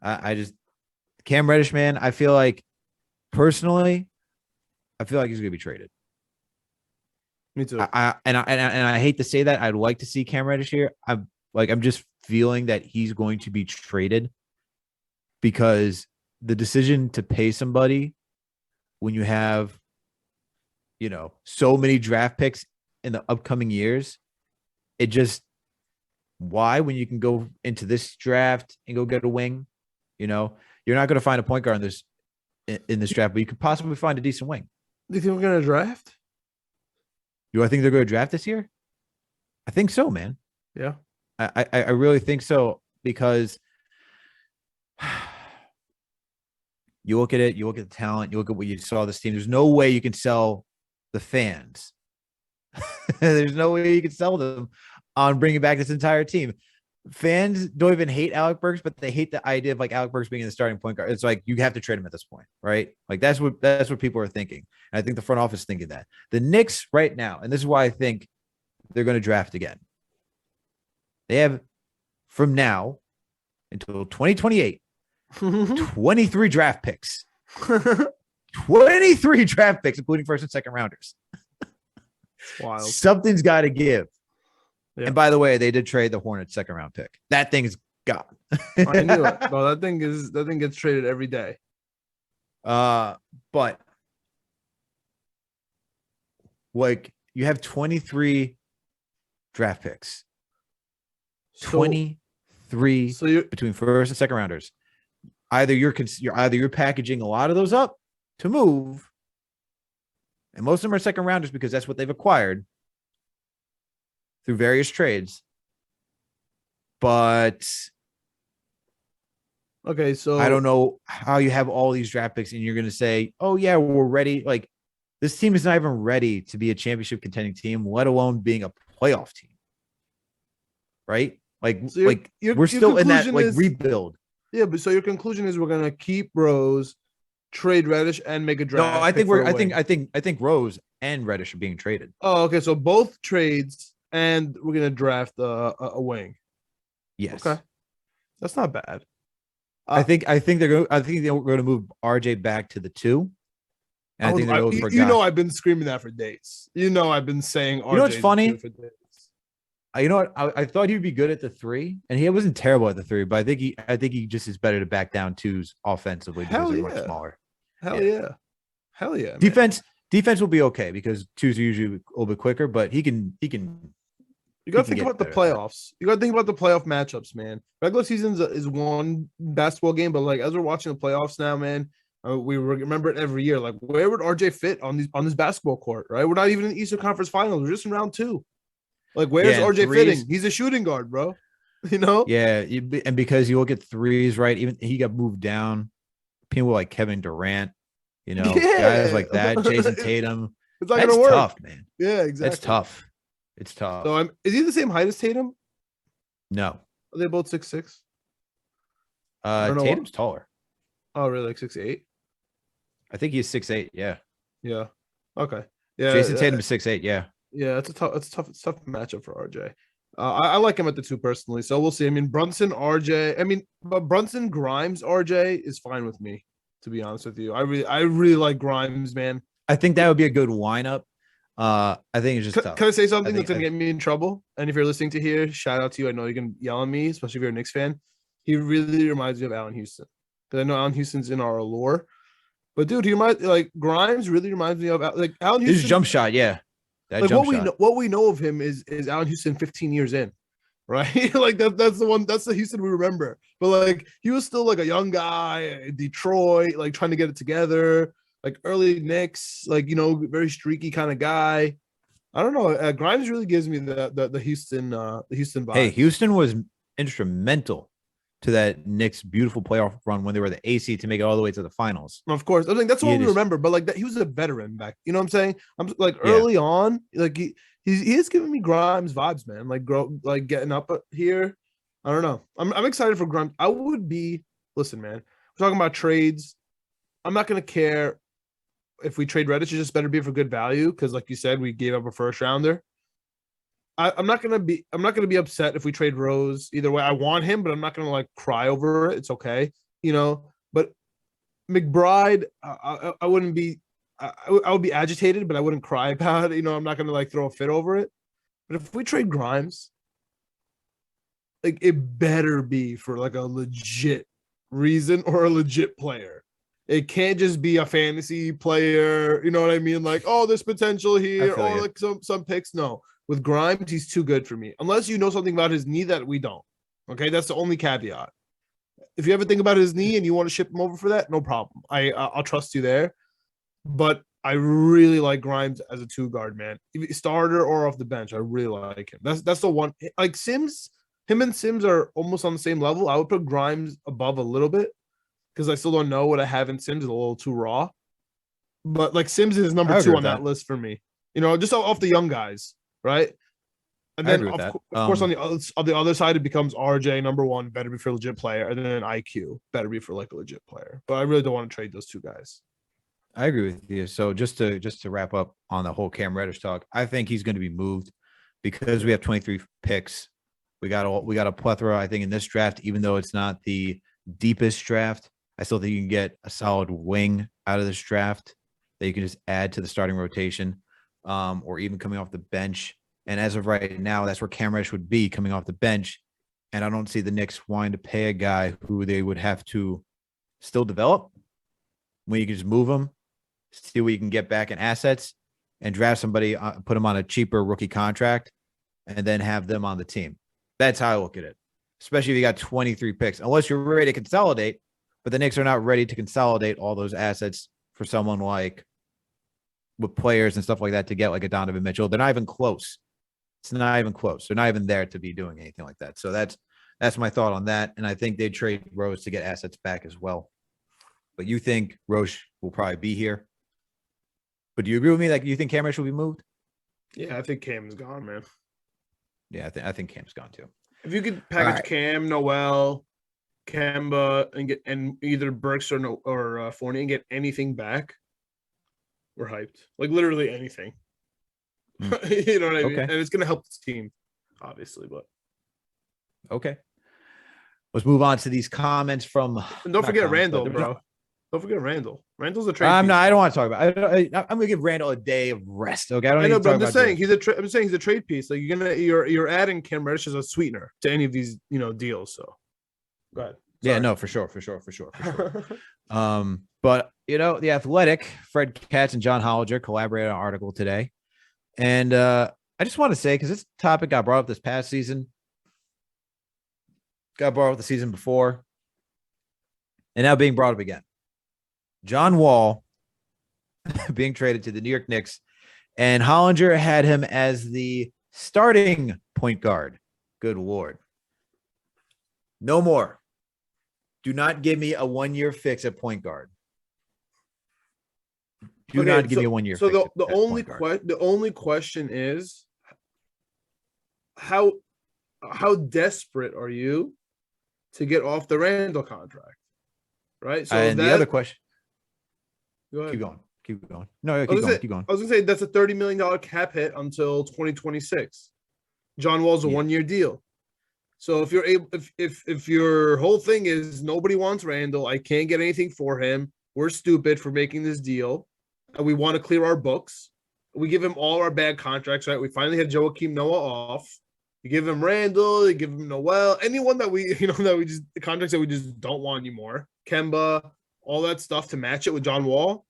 Cam Reddish, man. I feel like personally, he's going to be traded. Me too. I hate to say that. I'd like to see Cam Reddish here. I'm just feeling that he's going to be traded because the decision to pay somebody when you have, so many draft picks in the upcoming years, why, when you can go into this draft and go get a wing, you're not going to find a point guard in this draft, but you could possibly find a decent wing. Do you think we're going to draft? Do I think they're going to draft this year? I think so, man. Yeah. I really think so because you look at it, you look at the talent, you look at what you saw this team. There's no way you can sell the fans. There's no way you can sell them on bringing back this entire team. Fans don't even hate Alec Burks, but they hate the idea of like Alec Burks being the starting point guard. It's like you have to trade him at this point, right? Like that's what people are thinking. And I think the front office is thinking that. The Knicks right now, and this is why I think they're going to draft again. They have from now until 2028, 23 draft picks. 23 draft picks, including first and second rounders. Wild. Something's got to give. Yeah. And by the way, they did trade the Hornets second round pick. That thing's gone. I knew it. Bro, that thing gets traded every day. But like you have 23 draft picks. 23 between first and second rounders. Either you're packaging a lot of those up to move, and most of them are second rounders because that's what they've acquired through various trades. But okay, so I don't know how you have all these draft picks and you're going to say, "Oh yeah, we're ready." Like this team is not even ready to be a championship contending team, let alone being a playoff team. Right? Like, so we're still in that like rebuild. Yeah, but so your conclusion is we're gonna keep Rose, trade Reddish and make a No, draft. I pick think for we're. a wing. I think Rose and Reddish are being traded. Oh, okay. So both trades, and we're gonna draft a wing. Yes. Okay, that's not bad. I think they're going. I think they're going to move RJ back to the 2, and I think they're going for a guy. I've been screaming that for days. I've been saying RJ. You know what's funny? For days. You know what? I thought he'd be good at the 3, and he wasn't terrible at the 3. But I think he just is better to back down 2s offensively because they're much smaller. Hell yeah. Man. Defense will be okay because 2s are usually a little bit quicker, but he can. You got to think about the playoffs. You got to think about the playoff matchups, man. Regular season is one basketball game, but like as we're watching the playoffs now, man, we remember it every year. Like, where would RJ fit on this basketball court? Right? We're not even in the Eastern Conference Finals. We're just in round 2. Like, where's RJ fitting? He's a shooting guard, bro. Yeah, and because you look at 3s, right? Even he got moved down. People like Kevin Durant, guys like that, Jason Tatum. It's not gonna work. Tough, man. Yeah, exactly. That's tough. It's tough. So is he the same height as Tatum? No. Are they both 6'6"? Tatum's taller. Oh, really? Like 6'8"? I think he's 6'8". Yeah. Yeah. Okay. Yeah. Jason Tatum is 6'8". Yeah. Yeah, it's a tough matchup for RJ. I like him at the 2 personally, so we'll see. I mean, Brunson, RJ. I mean, but Brunson, Grimes, RJ is fine with me. To be honest with you, I really like Grimes, man. I think that would be a good lineup. I think it's just tough. Can I say something that's gonna get me in trouble? And if you're listening to here, shout out to you. I know you can yell at me, especially if you're a Knicks fan. He really reminds me of Allen Houston because I know Allen Houston's in our lore. But dude, Grimes really reminds me of like Allen Houston. His jump shot, yeah. Like what we know of him is Allen Houston 15 years in, right? Like that's the Houston we remember. But like he was still like a young guy in Detroit, like trying to get it together. Like early Knicks, like very streaky kind of guy. I don't know. Grimes really gives me the Houston vibe. Hey, Houston was instrumental to that Knicks beautiful playoff run when they were the AC to make it all the way to the finals. Of course, I think that's what we remember. But like that, he was a veteran back. You know what I'm saying? I'm like early on, like he is giving me Grimes vibes, man. Like getting up here. I don't know. I'm excited for Grimes. Listen, man. We're talking about trades. I'm not gonna care if we trade Reddish. It just better be for good value because, like you said, we gave up a first rounder. I'm not gonna be upset if we trade Rose either way. I want him, but I'm not gonna like cry over it. It's okay, But McBride, I wouldn't be. I would be agitated, but I wouldn't cry about it. I'm not gonna like throw a fit over it. But if we trade Grimes, like it better be for like a legit reason or a legit player. It can't just be a fantasy player. You know what I mean? Like, oh, there's potential here, or like some picks. No. With Grimes, he's too good for me. Unless you know something about his knee that we don't. Okay, that's the only caveat. If you ever think about his knee and you want to ship him over for that, no problem. I'll trust you there. But I really like Grimes as a 2 guard, man. Starter or off the bench, I really like him. That's the one. Like Sims, him and Sims are almost on the same level. I would put Grimes above a little bit because I still don't know what I have in Sims. Is a little too raw. But like Sims is number 2 on that list for me. Just off the young guys. Right, and then of course on the other side it becomes RJ number 1 better be for a legit player, and then IQ better be for like a legit player. But I really don't want to trade those 2 guys. I agree with you. So just to wrap up on the whole Cam Reddish talk, I think he's going to be moved because we have 23 picks. We got a plethora. I think in this draft, even though it's not the deepest draft, I still think you can get a solid wing out of this draft that you can just add to the starting rotation. Or even coming off the bench. And as of right now, that's where Cam Reddish would be coming off the bench. And I don't see the Knicks wanting to pay a guy who they would have to still develop when you can just move him, see what you can get back in assets, and draft somebody, put him on a cheaper rookie contract, and then have them on the team. That's how I look at it, especially if you got 23 picks, unless you're ready to consolidate. But the Knicks are not ready to consolidate all those assets for someone like with players and stuff like that to get like a Donovan Mitchell. They're not even close. It's not even close. They're not even there to be doing anything like that. So that's my thought on that. And I think they trade Rose to get assets back as well. But you think Rose will probably be here? But do you agree with me? Like, you think Cam Reddish will be moved? Yeah, I think Cam's gone, man. Yeah, I think Cam's gone too. If you could package Cam, Noel, Kemba and either Burks or Fournier and get anything back, we're hyped. Like literally anything. You know what I mean? Okay. And it's gonna help the team, obviously. But Okay. Let's move on to these comments from. and don't forget Randle, bro. Don't forget Randle. Randle's a trade. I don't want to talk about it. I'm gonna give Randle a day of rest. Okay. I know, but I'm just saying I'm saying he's a trade piece. Like you're adding Cam Reddish as a sweetener to any of these deals. So go ahead. Yeah, no, for sure. But The Athletic, Fred Katz and John Hollinger collaborated on an article today. And I just want to say, because this topic got brought up this past season, got brought up the season before, and now being brought up again. John Wall being traded to the New York Knicks, and Hollinger had him as the starting point guard. Good Lord. No more. Do not give me a 1-year fix at point guard. Do not give me a 1-year fix. So the only question is how desperate are you to get off the Randle contract? Right? So and the other question. Go ahead. Keep going. No, keep going. I was gonna say that's a $30 million cap hit until 2026. John Wall's a 1-year deal. So if you're able, if your whole thing is nobody wants Randle, I can't get anything for him. We're stupid for making this deal, and we want to clear our books. We give him all our bad contracts, right? We finally have Joakim Noah off. You give him Randle, you give him Noel, anyone that the contracts that we just don't want anymore. Kemba, all that stuff to match it with John Wall.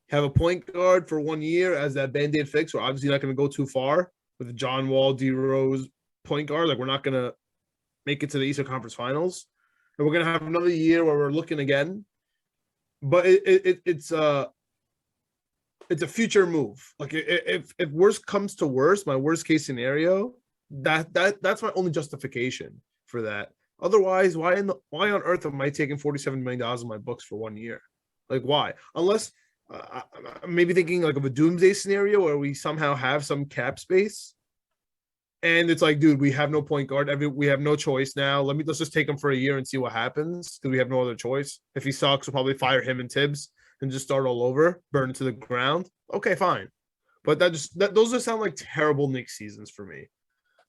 Have a point guard for 1 year as that Band-Aid fix. We're obviously not going to go too far with the John Wall, D Rose point guard. Like we're not going to make it to the Eastern Conference Finals. And we're going to have another year where we're looking again. But it's a future move. Like if worst comes to worst, my worst case scenario, that's my only justification for that. Otherwise, why on earth am I taking $47 million in my books for 1 year? Like why? Unless maybe thinking like of a doomsday scenario where we somehow have some cap space, and it's like, dude, we have no point guard. We have no choice now. Let's just take him for a year and see what happens because we have no other choice. If he sucks, we'll probably fire him and Tibbs and just start all over, burn it to the ground. Okay, fine. But those just sound like terrible Knicks seasons for me.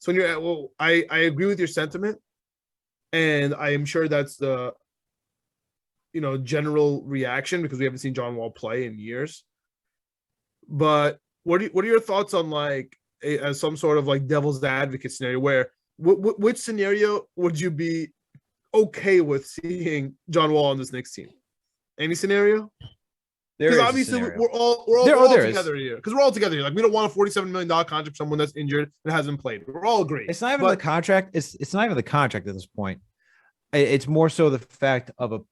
So when you're I agree with your sentiment, and I am sure that's the general reaction because we haven't seen John Wall play in years. But what are your thoughts on like as some sort of like devil's advocate scenario where which scenario would you be okay with seeing John Wall on this Knicks team? Any scenario? Because obviously we're all together here. Because we're all together here. Like we don't want a $47 million contract for someone that's injured and hasn't played. We're all agreed. It's not even the contract. It's not even the contract at this point. It's more so the fact of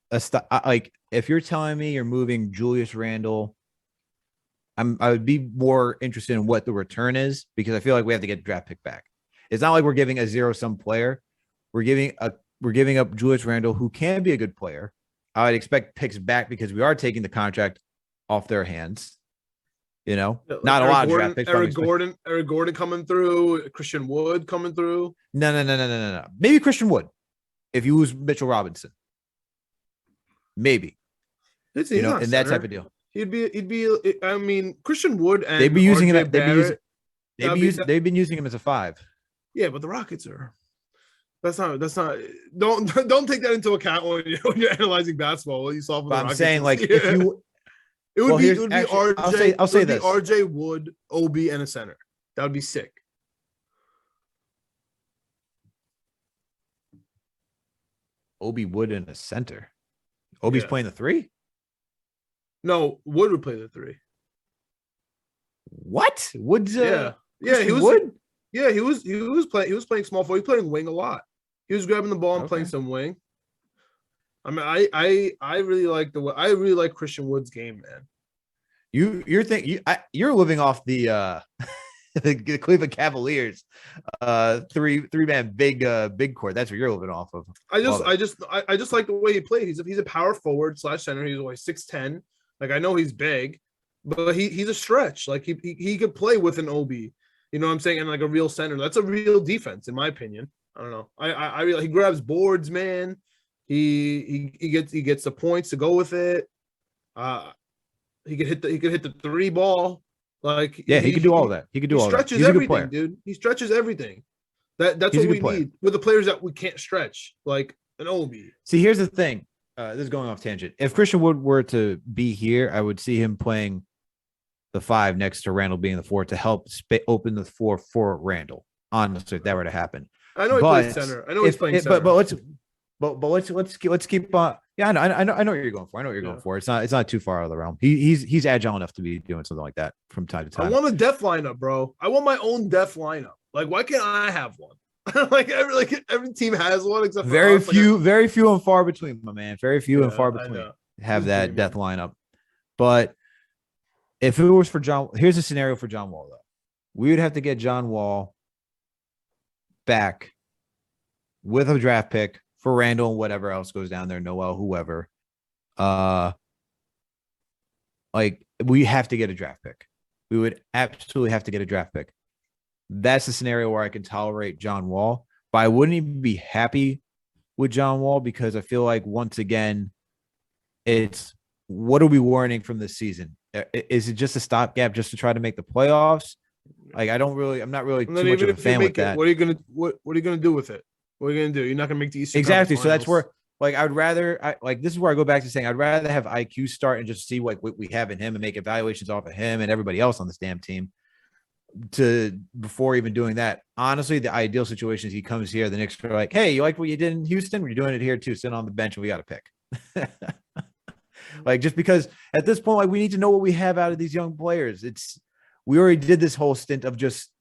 like if you're telling me you're moving Julius Randle, I would be more interested in what the return is because I feel like we have to get a draft pick back. It's not like we're giving a zero-sum player. We're giving up Julius Randle, who can be a good player. I would expect picks back because we are taking the contract off their hands. Not a lot of draft picks. Eric Gordon coming through. Christian Wood coming through. No. Maybe Christian Wood. If you lose Mitchell Robinson, maybe. And that type of deal. He'd be. I mean, Christian Wood and they'd be using him. They've been using him as a 5. Yeah, but the Rockets are. That's not. Don't take that into account when you're analyzing basketball. What you saw from the Rockets. I'm saying like if you. It would be RJ. I'll say this: RJ Wood, Obi, and a center. That would be sick. Obi Wood in a center. Obi's playing the 3? No, Wood would play the 3. What? Wood's he was Wood? Yeah, he was playing small forward. He was playing wing a lot. He was grabbing the ball and playing some wing. I mean, I really like Christian Wood's game, man. You're living off the the Cleveland Cavaliers, three-man big court. That's what you're living off of. I just like the way he played. He's a power forward / center. He's only 6'10". Like I know he's big, but he's a stretch. Like he could play with an Obi. You know what I'm saying? And like a real center. That's a real defense, in my opinion. I don't know. I really he grabs boards, man. He gets the points to go with it. He could hit the three ball. Like he could do all that. He could do all that. Stretches He's a good everything, player. dude. He stretches everything. That's He's what a we good player. need with the players that we can't stretch, like an Obi. See, here's the thing. This is going off tangent. If Christian Wood were to be here, I would see him playing the 5 next to Randle being the 4 to help open the 4 for Randle. Honestly, if that were to happen. I know he plays center. I know he's playing center. But let's keep on. Yeah, I know what you're going for. I know what you're going for. It's not too far out of the realm. He's agile enough to be doing something like that from time to time. I want a def lineup, bro. I want my own def lineup. Like, why can't I have one? every team has one except for very us. Very few and far between, my man. Very few and far between have that death lineup. But if it was for John, here's a scenario for John Wall though. We would have to get John Wall back with a draft pick for Randle and whatever else goes down there, Noel, whoever. Like we have to get a draft pick. We would absolutely have to get a draft pick. That's the scenario where I can tolerate John Wall, but I wouldn't even be happy with John Wall because I feel like once again, it's what are we warning from this season? Is it just a stopgap just to try to make the playoffs? Like I'm not really too much of a fan with that. What are you gonna do with it? What are you gonna do? You're not gonna make the Eastern exactly. Conference So that's Finals. where like I'd rather this is where I go back to saying I'd rather have IQ start and just see what we have in him and make evaluations off of him and everybody else on this damn team. Before even doing that, honestly, the ideal situation is he comes here. The Knicks are like, "Hey, you like what you did in Houston? We're doing it here too. Sit on the bench, and we got to pick." Like, just because at this point, like, we need to know what we have out of these young players. We already did this whole stint of just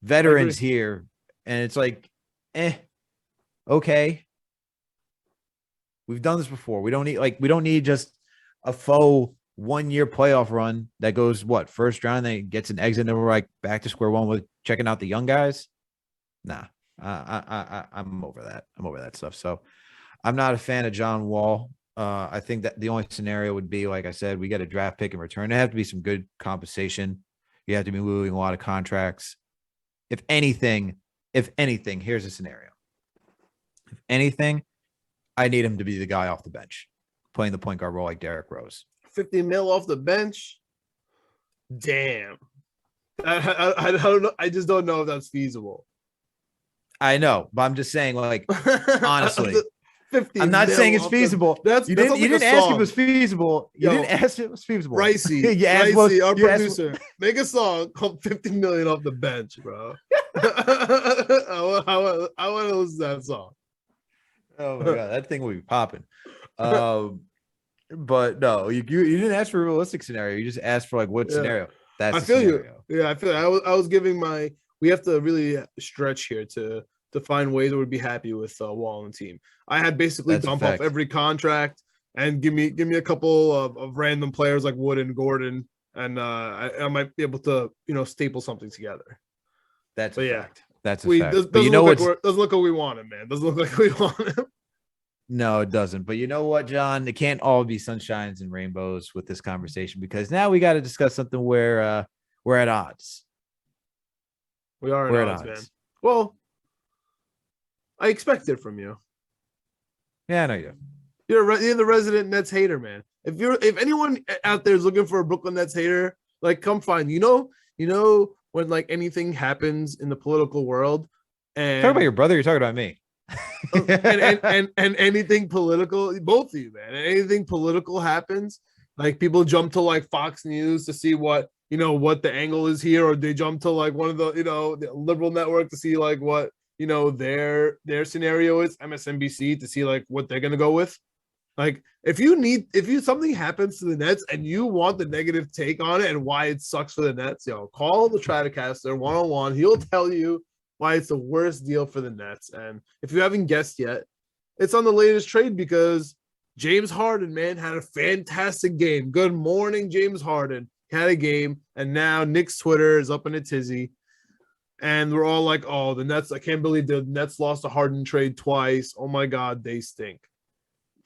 veterans here, and it's like, okay, we've done this before. We don't need just a faux 1-year playoff run that goes first round, then gets an exit, and we're like back to square one with checking out the young guys. Nah, I'm over that. I'm over that stuff. So I'm not a fan of John Wall. I think that the only scenario would be, like I said, we get a draft pick in return. There have to be some good compensation. You have to be moving a lot of contracts. If anything, here's a scenario. If anything, I need him to be the guy off the bench, playing the point guard role like Derrick Rose. 50 mil off the bench. Damn. I don't know. I just don't know if that's feasible. I know, but I'm just saying, like, honestly, 50 I'm not saying it's feasible. You didn't ask if it was feasible. You didn't ask if it was feasible. Raisi, our producer, make a song called 50 million off the bench, bro. I want to listen to that song. Oh my god, that thing will be popping. But no, you didn't ask for a realistic scenario. You just asked for like what scenario. That's I feel scenario. you. Yeah, I feel you. I was giving we have to really stretch here to find ways that would be happy with Wall and team. I had basically dump off every contract and give me a couple of random players like Wood and Gordon, and I might be able to staple something together. That's a fact. That's a fact. But you know what? Doesn't look like we want him, man. Doesn't look like we want him. No, it doesn't. But you know what, John? It can't all be sunshines and rainbows with this conversation because now we got to discuss something where we're at odds. We're at odds, man. Well, I expect it from you. Yeah, I know you. You're the resident Nets hater, man. If anyone out there is looking for a Brooklyn Nets hater, like come find when like anything happens in the political world and talk about your brother, you're talking about me. and anything political, both of you, man. Anything political happens, like people jump to like Fox News to see what the angle is here, or they jump to like one of the the liberal network to see like what their scenario is, MSNBC, to see like what they're gonna go with. Like if something happens to the Nets and you want the negative take on it and why it sucks for the Nets, call the Tratacaster one-on-one. He'll tell you why it's the worst deal for the Nets. And if you haven't guessed yet, it's on the latest trade because James Harden, man, had a fantastic game. Good morning, James Harden. Had a game, and now Knick's Twitter is up in a tizzy. And we're all like, oh, the Nets, I can't believe the Nets lost a Harden trade twice. Oh my God, they stink.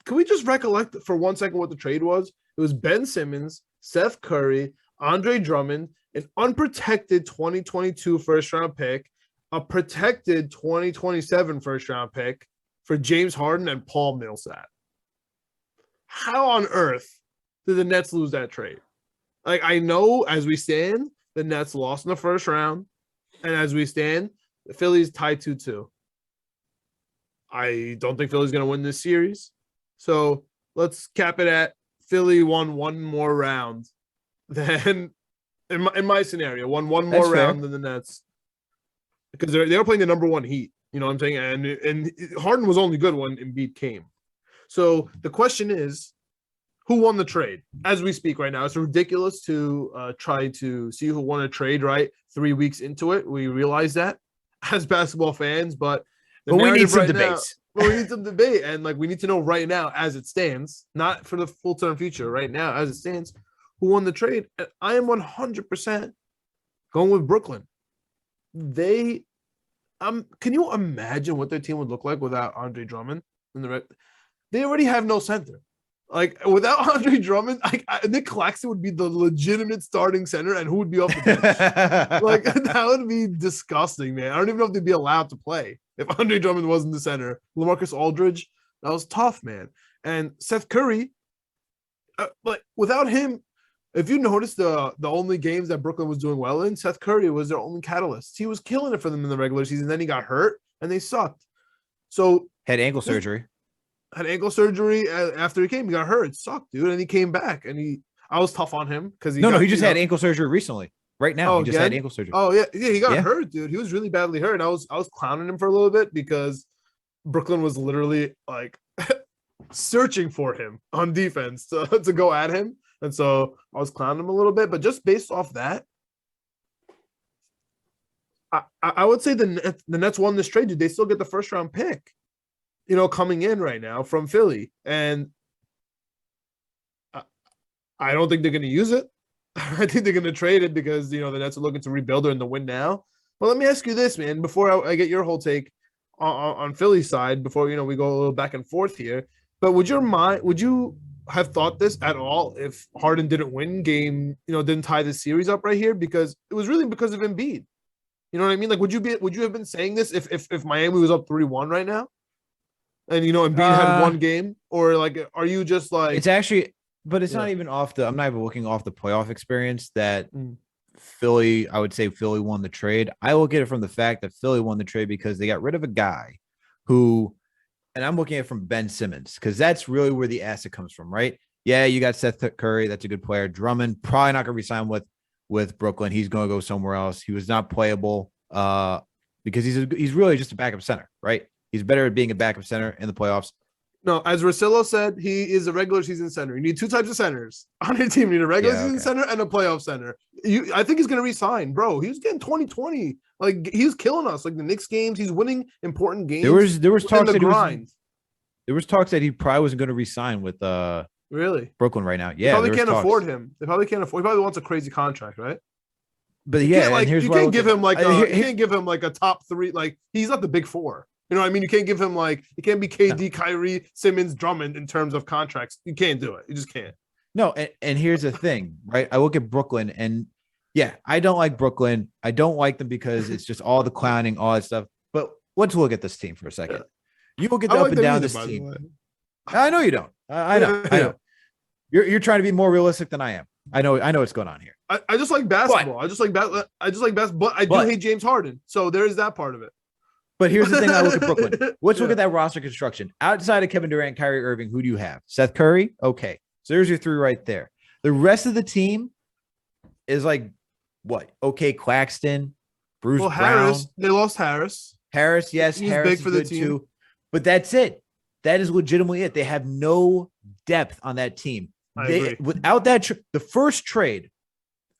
Can we just recollect for 1 second what the trade was? It was Ben Simmons, Seth Curry, Andre Drummond, an unprotected 2022 first-round pick, a protected 2027 first-round pick for James Harden and Paul Millsap. How on earth did the Nets lose that trade? Like, I know as we stand, the Nets lost in the first round. And as we stand, the Phillies tied 2-2. I don't think Philly's going to win this series. So let's cap it at Philly won one more round than, in my scenario, won one more round than the Nets. Because they were playing the number one Heat. You know what I'm saying? And Harden was only good when Embiid came. So the question is, who won the trade as we speak right now? It's ridiculous to try to see who won a trade, right? 3 weeks into it. We realize that as basketball fans, but we need some debates. We need some debate. And like, we need to know right now as it stands, not for the full term future, right now as it stands, who won the trade. And I am 100% going with Brooklyn. Can you imagine what their team would look like without Andre Drummond? They already have no center. Like, without Andre Drummond, Nick Claxton would be the legitimate starting center, and who would be off the bench? Like, that would be disgusting, man. I don't even know if they'd be allowed to play if Andre Drummond wasn't the center. LaMarcus Aldridge, that was tough, man. And Seth Curry, like, without him, if you notice the only games that Brooklyn was doing well in, Seth Curry was their only catalyst. He was killing it for them in the regular season. Then he got hurt, and they sucked. So had ankle surgery. Had ankle surgery after he came. He got hurt. It sucked, dude. And he came back, and I was tough on him because he just had ankle surgery recently. Right now, he just had ankle surgery. Oh yeah, he got hurt, dude. He was really badly hurt. And I was clowning him for a little bit because Brooklyn was literally like searching for him on defense to go at him, and so I was clowning him a little bit. But just based off that, I would say the Nets won this trade. Dude, they still get the first round pick, you know, coming in right now from Philly. And I don't think they're going to use it. I think they're going to trade it because, you know, the Nets are looking to rebuild and to win now. But let me ask you this, man, before I get your whole take on Philly's side, before, you know, we go a little back and forth here. But would you have thought this at all if Harden didn't win game, you know, didn't tie the series up right here? Because it was really because of Embiid. You know what I mean? Like, would you have been saying this if Miami was up 3-1 right now? And, you know, Embiid had one game? Or, like, are you just like... It's actually... But it's not even off the... I'm not even looking off the playoff experience that Philly... I would say Philly won the trade. I look at it from the fact that Philly won the trade because they got rid of a guy who... And I'm looking at it from Ben Simmons because that's really where the asset comes from, right? Yeah, you got Seth Curry. That's a good player. Drummond, probably not going to resign with Brooklyn. He's going to go somewhere else. He was not playable because he's really just a backup center, right? He's better at being a backup center in the playoffs. No, as Russillo said, he is a regular season center. You need two types of centers on your team. You need a regular season center and a playoff center. I think he's going to resign, bro. He was getting 20-20. Like, he was killing us. Like, the Knicks games, he's winning important games. There was talks that he probably wasn't going to resign with Brooklyn right now. Yeah, they probably can't afford him. He probably wants a crazy contract, right? But yeah, you can't give him like a top three. Like, he's not the big four. You know what I mean? You can't give him like, it can't be KD, Kyrie, Simmons, Drummond in terms of contracts. You can't do it. You just can't. No, and here's the thing, right? I look at Brooklyn and yeah, I don't like Brooklyn. I don't like them because it's just all the clowning, all that stuff. But let's look at this team for a second. Yeah. You look at the up and down this team. I know you don't. I know. You're trying to be more realistic than I am. I know what's going on here. I just like basketball. I just like basketball. But I do hate James Harden. So there is that part of it. But here's the thing. I look at Brooklyn. Let's look at that roster construction. Outside of Kevin Durant, Kyrie Irving, who do you have? Seth Curry? Okay. So there's your three right there. The rest of the team is like, what? Okay, Claxton, Bruce Brown. Harris. They lost Harris. Harris, yes. He's Harris big for the team too. But that's it. That is legitimately it. They have no depth on that team. I agree. Without that, the first trade,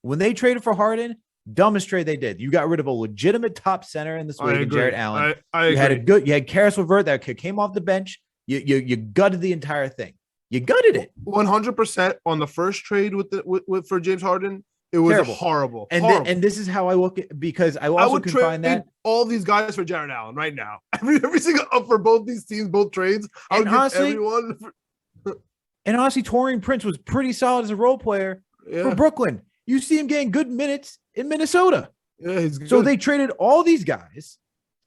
when they traded for Harden, dumbest trade they did. You got rid of a legitimate top center in this league, Jarrett Allen. You had Karis LeVert that came off the bench. You gutted the entire thing. You gutted it 100% on the first trade for James Harden. It was terrible. Horrible. And this is how I look at, because I also can find that all these guys for Jarrett Allen right now. Every single up for both these teams, both trades. I would give everyone. And honestly, Taurean Prince was pretty solid as a role player for Brooklyn. You see him getting good minutes in Minnesota. Yeah, he's good. So they traded all these guys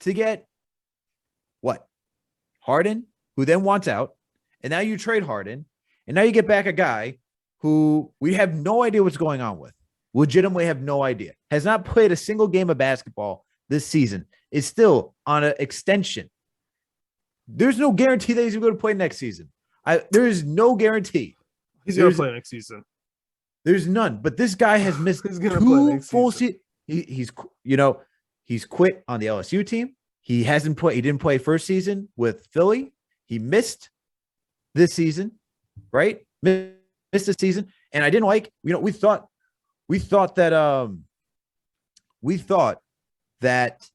to get what? Harden, who then wants out, and now you trade Harden, and now you get back a guy who we have no idea what's going on with. Legitimately have no idea. Has not played a single game of basketball this season. Is still on an extension. There's no guarantee that he's going to play next season. There is no guarantee. He's going to play next season. There's none. But this guy has missed 2 full seasons. He's quit on the LSU team. He didn't play first season with Philly. He missed this season, right? Missed this season. And I didn't like, we thought that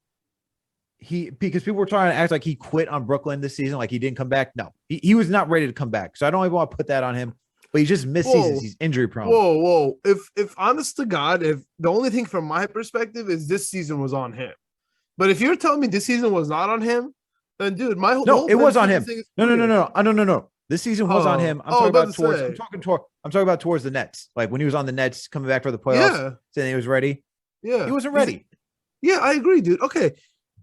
because people were trying to act like he quit on Brooklyn this season, like he didn't come back. No, he was not ready to come back. So I don't even want to put that on him, but he just missed seasons. He's injury prone. Whoa. If honest to God, if the only thing from my perspective is this season was on him. But if you're telling me this season was not on him, then dude, it was on him. No. This season was on him. I'm talking about towards the Nets. Like when he was on the Nets coming back for the playoffs, saying he was ready. Yeah. He wasn't ready. Yeah, I agree, dude. Okay.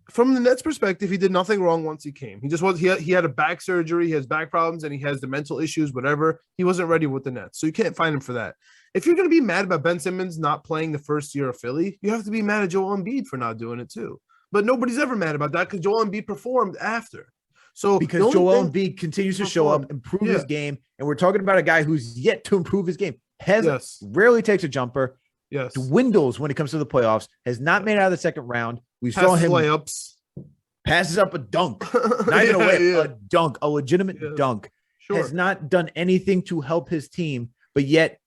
From the Nets perspective, he did nothing wrong once he came. He just was he had a back surgery, he has back problems, and he has the mental issues, whatever. He wasn't ready with the Nets. So you can't find him for that. If you're gonna be mad about Ben Simmons not playing the first year of Philly, you have to be mad at Joel Embiid for not doing it too. But nobody's ever mad about that because Joel Embiid performed after. So because Joel Embiid continues to show up, improve his game, and we're talking about a guy who's yet to improve his game. Rarely takes a jumper. Yes. Dwindles when it comes to the playoffs. Has not made it out of the second round. We saw him layups. Passes up a dunk. Not even a dunk, a legitimate dunk. Sure. Has not done anything to help his team, but yet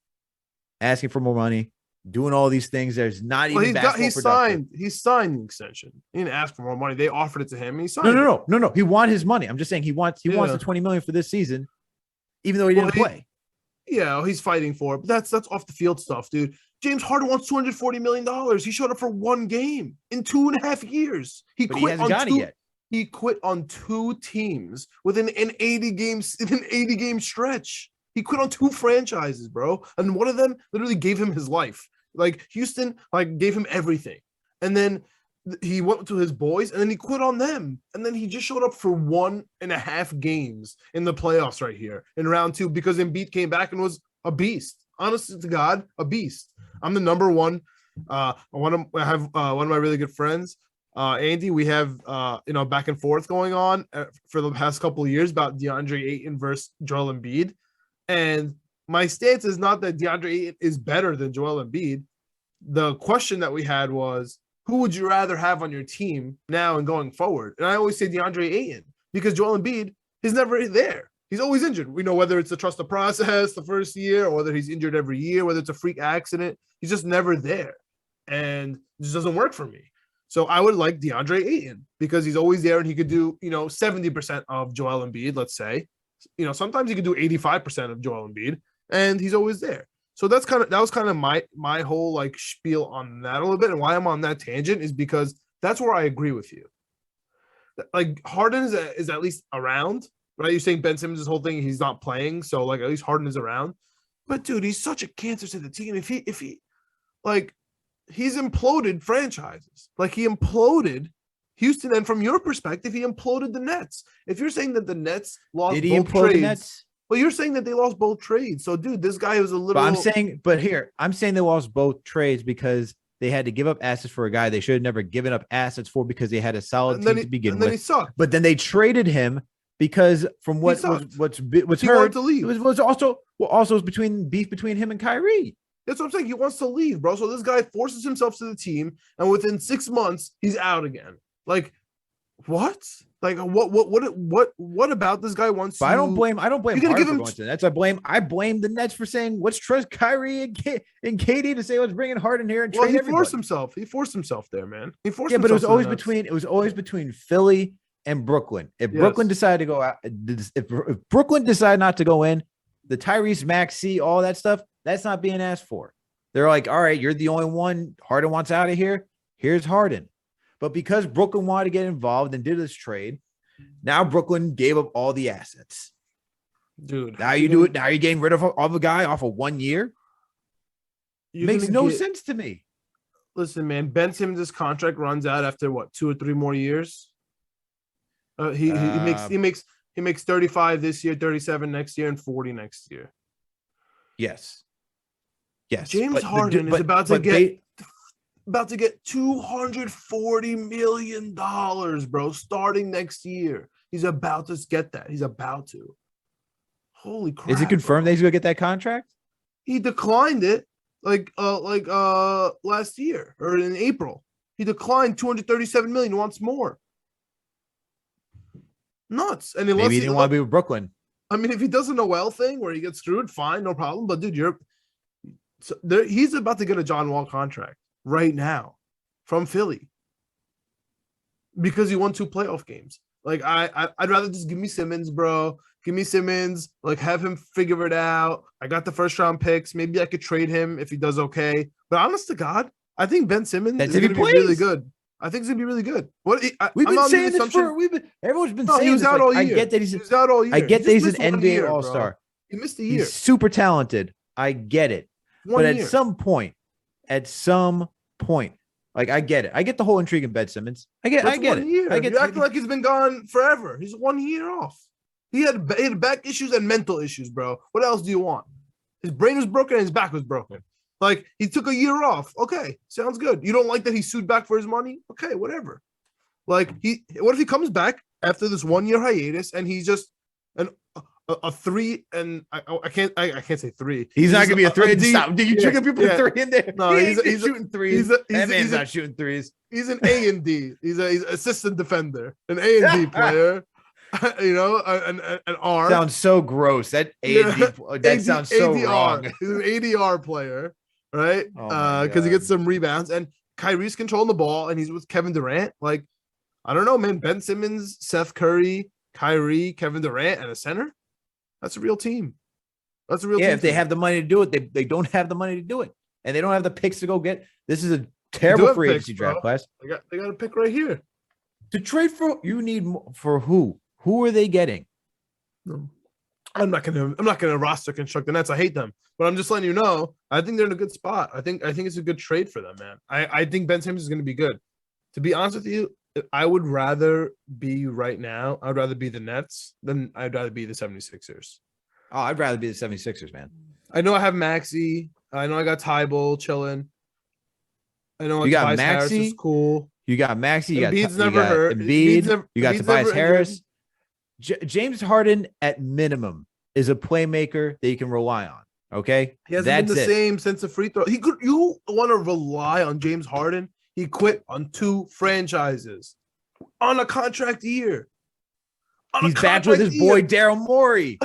asking for more money, doing all these things. There's not even he signed the extension. He didn't ask for more money. They offered it to him. And he signed No. He wanted his money. I'm just saying he wants the $20 million for this season, even though he didn't play. Yeah, he's fighting for it. But that's off the field stuff, dude. James Harden wants $240 million. He showed up for one game in 2.5 years. He quit on 2 teams within an 80 game stretch. He quit on 2 franchises, bro. And one of them literally gave him his life. Like Houston, gave him everything. And then he went to his boys and then he quit on them. And then he just showed up for 1.5 games in the playoffs right here in round 2 because Embiid came back and was a beast. Honestly to God, a beast. I'm the number one. I have one of my really good friends, Andy. We have back and forth going on for the past couple of years about DeAndre Ayton versus Joel Embiid. And my stance is not that DeAndre Ayton is better than Joel Embiid. The question that we had was, who would you rather have on your team now and going forward? And I always say DeAndre Ayton because Joel Embiid is never there. He's always injured. We know whether it's a trust the process the first year or whether he's injured every year, whether it's a freak accident. He's just never there. And it just doesn't work for me. So I would like DeAndre Ayton because he's always there and he could do, 70% of Joel Embiid, let's say. Sometimes he could do 85% of Joel Embiid and he's always there. So that was kind of my whole spiel on that a little bit. And why I'm on that tangent is because that's where I agree with you. Harden is at least around. Right, you're saying Ben Simmons' whole thing, he's not playing, so at least Harden is around. But dude, he's such a cancer to the team. If he he's imploded franchises. He imploded Houston, and from your perspective, he imploded the Nets. If you're saying that the Nets lost both trades, the Nets? Well, you're saying that they lost both trades. So, dude, this guy was a little. I'm saying they lost both trades because they had to give up assets for a guy they should have never given up assets for because they had a solid team to begin with. Then he sucked. But then they traded him. Because from what's heard, to leave. It was also beef between him and Kyrie. That's what I'm saying. He wants to leave, bro. So this guy forces himself to the team, and within 6 months, he's out again. What? What about this guy wants to? I don't blame Harden for going to the Nets. I blame the Nets for saying let's trust Kyrie and KD to say let's bring in Harden here and trade everybody. He forced himself there, man. But it was always between Philly and Brooklyn. If Brooklyn decided to go out, if Brooklyn decided not to go in, the Tyrese Maxey, all that stuff, that's not being asked for. They're like, all right, you're the only one Harden wants out of here. Here's Harden. But because Brooklyn wanted to get involved and did this trade, now Brooklyn gave up all the assets. Dude. Now you do it. Now you're getting rid of a guy off of 1 year. Makes no sense to me. Listen, man, Ben Simmons' contract runs out after 2 or 3 more years? He makes 35 this year, 37 next year, and 40 next year. Yes. James Harden is about to get $240 million, bro, starting next year. He's about to get that. He's about to. Holy crap. Is it confirmed that he's gonna get that contract? He declined it last year or in April. He declined $237 million, wants more. Nuts. And maybe he didn't want to be with Brooklyn. I mean, if he does a Noel thing where he gets screwed, fine, no problem. But dude, he's about to get a John Wall contract right now from Philly because he won 2 playoff games. Like I'd rather just give me Simmons, bro. Give me Simmons. Like have him figure it out. I got the first round picks. Maybe I could trade him if he does okay. But honest to God, I think Ben Simmons is going to be really good. I think he's going to be really good. We've been saying this for. Everyone's been saying he was out all year. I get that he was out all year. I get that he's an NBA All-Star. He missed a year. He's super talented. I get it. But at some point, like I get it. I get the whole intrigue in Ben Simmons. I get it. You're acting like he's been gone forever. He's 1 year off. He had back issues and mental issues, bro. What else do you want? His brain was broken and his back was broken. Like he took a year off. Okay, sounds good. You don't like that he sued back for his money? Okay, whatever. Like what if he comes back after this 1 year hiatus and he's just a 3 and I can't say 3. He's not gonna be a 3. Stop. Did you trigger people to 3 in there? No, he's shooting 3s. That man's not shooting 3s. He's an A and D. He's an assistant defender, an A and D player. You know, an R. Sounds so gross. That A and D. That sounds so ADR. wrong. He's an ADR player, right? Because he gets some rebounds and Kyrie's controlling the ball and he's with Kevin Durant. Like, I don't know, man. Ben Simmons, Seth Curry, Kyrie, Kevin Durant, and a center. That's a real team. That's a real team. Yeah, if they have the money to do it, they don't have the money to do it. And they don't have the picks to go get. This is a terrible free agency draft class. They got a pick right here. To trade for, you need for who? Who are they getting? I'm not gonna roster construct the Nets. I hate them, but I'm just letting you know. I think they're in a good spot. I think it's a good trade for them, man. I think Ben Simmons is going to be good. To be honest with you, I would rather be right now. I'd rather be the Nets than I'd rather be the 76ers. Oh, I'd rather be the 76ers, man. I know I have Maxey. I know I got Tybal chilling. I know you got Tobias Harris is cool. You got Maxey. You Embiid's got never hurt. Embiid. You got Tobias Harris. James Harden, at minimum, is a playmaker that you can rely on. Okay, he hasn't been the same since the free throw. You want to rely on James Harden? He quit on 2 franchises on a contract year. He's back with his boy Daryl Morey.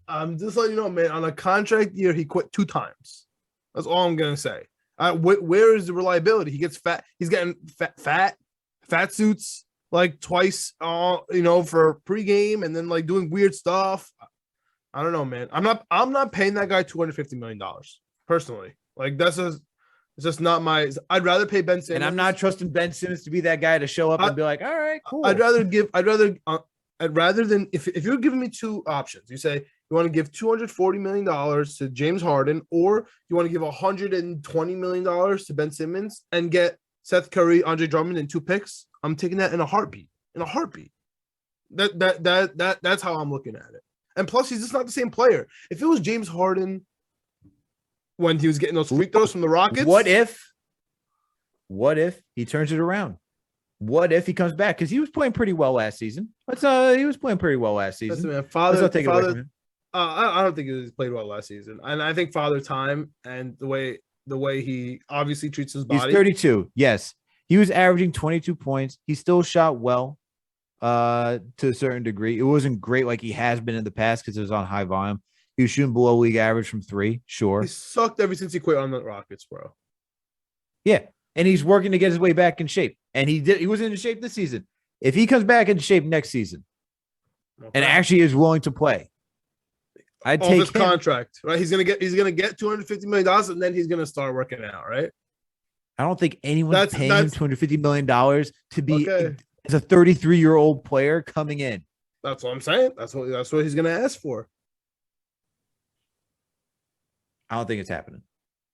I'm just letting you know, man. On a contract year, he quit 2 times. That's all I'm gonna say. Where is the reliability? He gets fat. He's getting fat suits like twice, for pregame, and then like doing weird stuff. I don't know, man. I'm not paying that guy $250 million personally. Like it's just not my. I'd rather pay Ben Simmons, and I'm not trusting Ben Simmons to be that guy to show up and be like, all right, cool. I'd rather than if you're giving me 2 options, you say you want to give $240 million to James Harden, or you want to give $120 million to Ben Simmons and get Seth Curry, Andre Drummond, and 2 picks. I'm taking that in a heartbeat. That's how I'm looking at it. And plus, he's just not the same player. If it was James Harden when he was getting those free throws from the Rockets, what if he turns it around? What if he comes back? Because he was playing pretty well last season. He was playing pretty well last season. Listen, man, I don't think he played well last season, and I think Father Time and the way he obviously treats his body. He's 32. Yes, he was averaging 22 points. He still shot well, to a certain degree. It wasn't great like he has been in the past because it was on high volume. He was shooting below league average from 3. Sure, he sucked ever since he quit on the Rockets, bro. Yeah, and he's working to get his way back in shape, and he was in shape this season. If he comes back into shape next season, and actually is willing to play, I'd take his contract, right? He's gonna get $250 million, and then he's gonna start working out, right? I don't think anyone's paying him $250 million to be as a 33-year-old player coming in. That's what I'm saying. That's what he's gonna ask for. I don't think it's happening.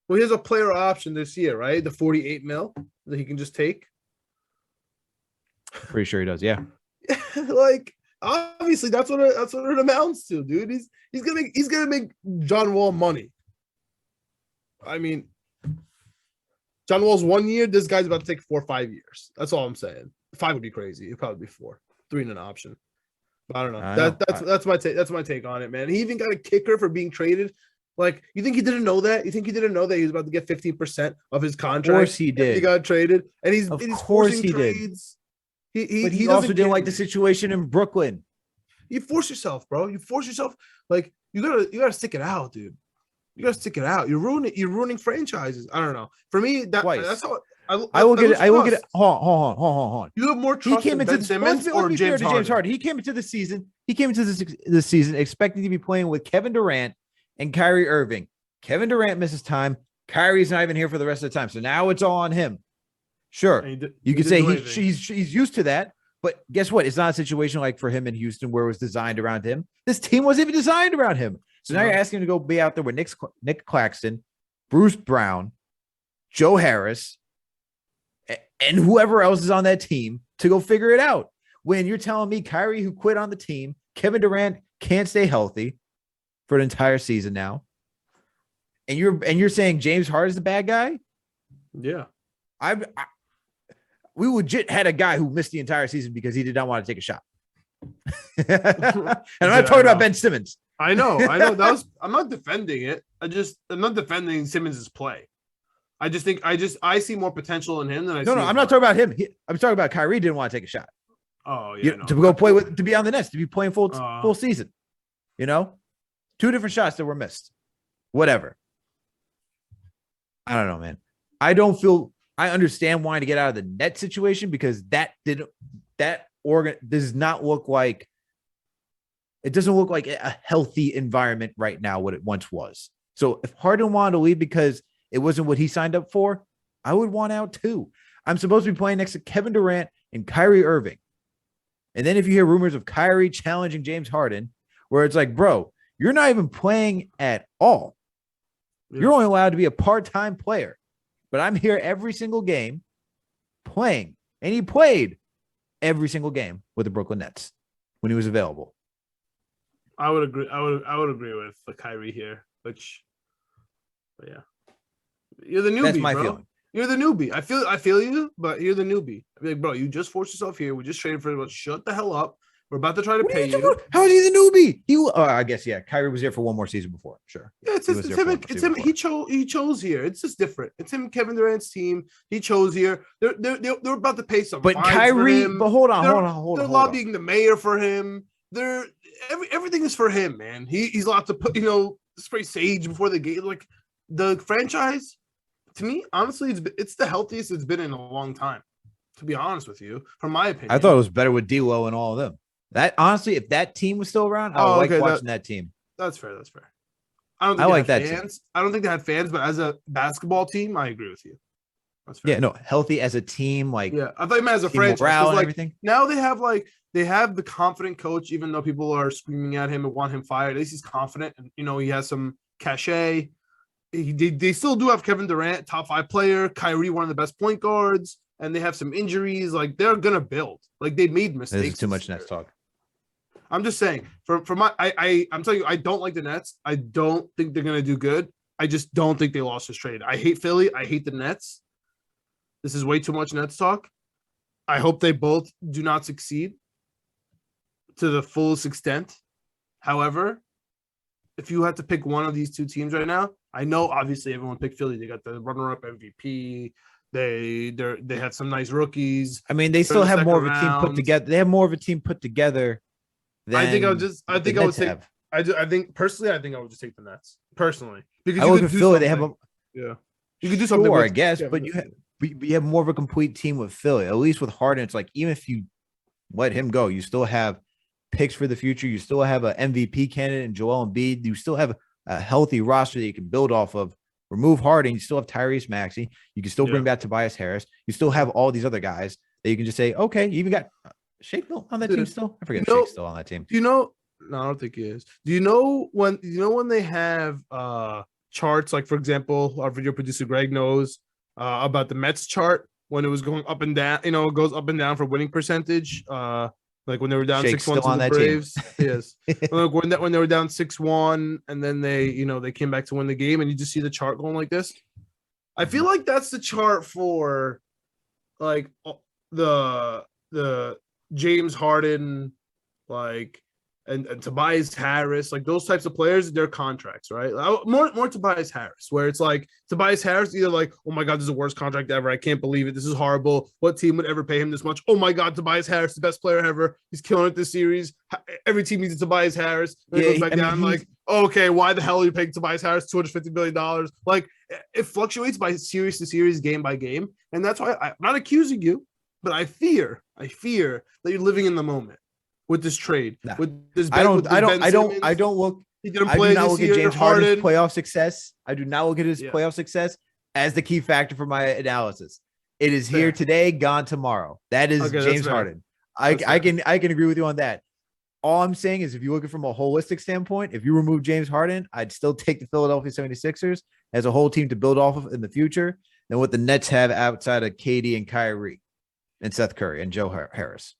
Well, he has a player option this year, right? The $48 million that he can just take. Pretty sure he does. Yeah. like obviously that's what it amounts to, dude. He's gonna make John Wall money. I mean, John Wall's 1 year. This guy's about to take 4 or 5 years. That's all I'm saying. 5 would be crazy. It'd probably be 4, 3 and an option. But I don't know. That's my take. That's my take on it, man. He even got a kicker for being traded. Like, you think he didn't know that? You think he didn't know that he was about to get 15% of his contract? Of course he did. He got traded, and he's forcing trades. But he also didn't like the situation in Brooklyn. You force yourself, bro. You force yourself. Like, you gotta stick it out, dude. You gotta stick it out. You're ruining franchises. I don't know. For me, that's how I will get it. Hold on. You have more trust in Ben Simmons or James Harden. He came into the season. The season expecting to be playing with Kevin Durant and Kyrie Irving. Kevin Durant misses time. Kyrie's not even here for the rest of the time. So now it's all on him. Sure, you could say he's used to that. But guess what? It's not a situation like for him in Houston where it was designed around him. This team wasn't even designed around him. So now you're asking him to go be out there with Nick Claxton, Bruce Brown, Joe Harris, and whoever else is on that team to go figure it out. When you're telling me Kyrie, who quit on the team, Kevin Durant can't stay healthy for an entire season now, and you're saying James Harden is the bad guy? Yeah, we legit had a guy who missed the entire season because he did not want to take a shot. And I'm not talking about Ben Simmons. I know. I'm not defending it. I'm not defending Simmons' play. I see more potential in him than I see. No, I'm not talking about him. I'm talking about Kyrie didn't want to take a shot. Oh, yeah. To go play to be on the Nets, to be playing full season. 2 different shots that were missed. Whatever. I don't know, man. I understand wanting to get out of the net situation because does not look like it doesn't look like a healthy environment right now, what it once was. So if Harden wanted to leave because it wasn't what he signed up for, I would want out too. I'm supposed to be playing next to Kevin Durant and Kyrie Irving. And then if you hear rumors of Kyrie challenging James Harden, where it's like, bro, you're not even playing at all. Yeah. You're only allowed to be a part-time player. But I'm here every single game playing. And he played every single game with the Brooklyn Nets when he was available. I would agree. I would agree with the Kyrie here, but yeah. You're the newbie. That's my feeling. You're the newbie. I feel you, but you're the newbie. I'm like, bro, you just forced yourself here. We just traded for him. Shut the hell up. We're about to try to pay you. How is he the newbie? I guess, yeah. Kyrie was here for one more season before. Sure. Yeah, it's him. He chose here. It's just different. It's him, Kevin Durant's team. He chose here. They're about to pay some. But Kyrie, but hold on. They're lobbying the mayor for him. Everything is for him, man. He's allowed to put, spray sage before the game. Like, the franchise, to me, honestly, it's the healthiest it's been in a long time. To be honest with you, from my opinion, I thought it was better with D'Lo and all of them. That honestly, if that team was still around, I would like watching that team. That's fair. I don't think I like that fans. Team. I don't think they had fans, but as a basketball team, I agree with you. That's fair. Yeah, no, healthy as a team, like I thought you meant as a franchise. And everything. Now they have the confident coach, even though people are screaming at him and want him fired. At least he's confident, and he has some cachet. They still do have Kevin Durant, top 5 player, Kyrie, one of the best point guards, and they have some injuries. Like, they're gonna build. Like, they made mistakes. This is too much Nets talk. I'm just saying, I'm telling you, I don't like the Nets. I don't think they're gonna do good. I just don't think they lost this trade. I hate Philly. I hate the Nets. This is way too much Nets talk. I hope they both do not succeed to the fullest extent. However, if you had to pick one of these 2 teams right now, I know obviously everyone picked Philly. They got the runner-up MVP. They had some nice rookies. I mean, they still have more of a team put together. They have more of a team put together. I think I would just take. I think personally, I would just take the Nets personally because I look at Philly. They have you could do something. I guess, but you have more of a complete team with Philly. At least with Harden, it's like even if you let him go, you still have picks for the future. You still have an MVP candidate in Joel Embiid. You still have a healthy roster that you can build off of. Remove Harden, you still have Tyrese Maxey. You can still bring back Tobias Harris. You still have all these other guys that you can just say, okay, you even got Shake on that team still? I forget Shake's still on that team. Do you know? No, I don't think he is. Do you know when they have charts, like for example, our video producer Greg knows about the Mets chart when it was going up and down, it goes up and down for winning percentage. When Like when they were down Shake's 6-1 still to on the that team. Braves. Yes. Like when they were down 6-1 and then they came back to win the game and you just see the chart going like this. I feel like that's the chart for like the James Harden, like and Tobias Harris, like those types of players, their contracts, right? More Tobias Harris, where it's like Tobias Harris, either like, oh my God, this is the worst contract ever. I can't believe it. This is horrible. What team would ever pay him this much? Oh my God, Tobias Harris, the best player ever. He's killing it this series. Every team needs a Tobias Harris. Then it goes back down like, okay, why the hell are you paying Tobias Harris $250 million? Like it fluctuates by series to series, game by game. And that's why I'm not accusing you, but I fear that you're living in the moment with this trade. Nah. With this, I don't look. He didn't I play do not this look year. at James Harden's Harden. playoff success. I do not look at his playoff success as the key factor for my analysis. It is here today, gone tomorrow. That is James Harden. I can agree with you on that. All I'm saying is if you look at it from a holistic standpoint, if you remove James Harden, I'd still take the Philadelphia 76ers as a whole team to build off of in the future than what the Nets have outside of KD and Kyrie and Seth Curry and Joe Harris.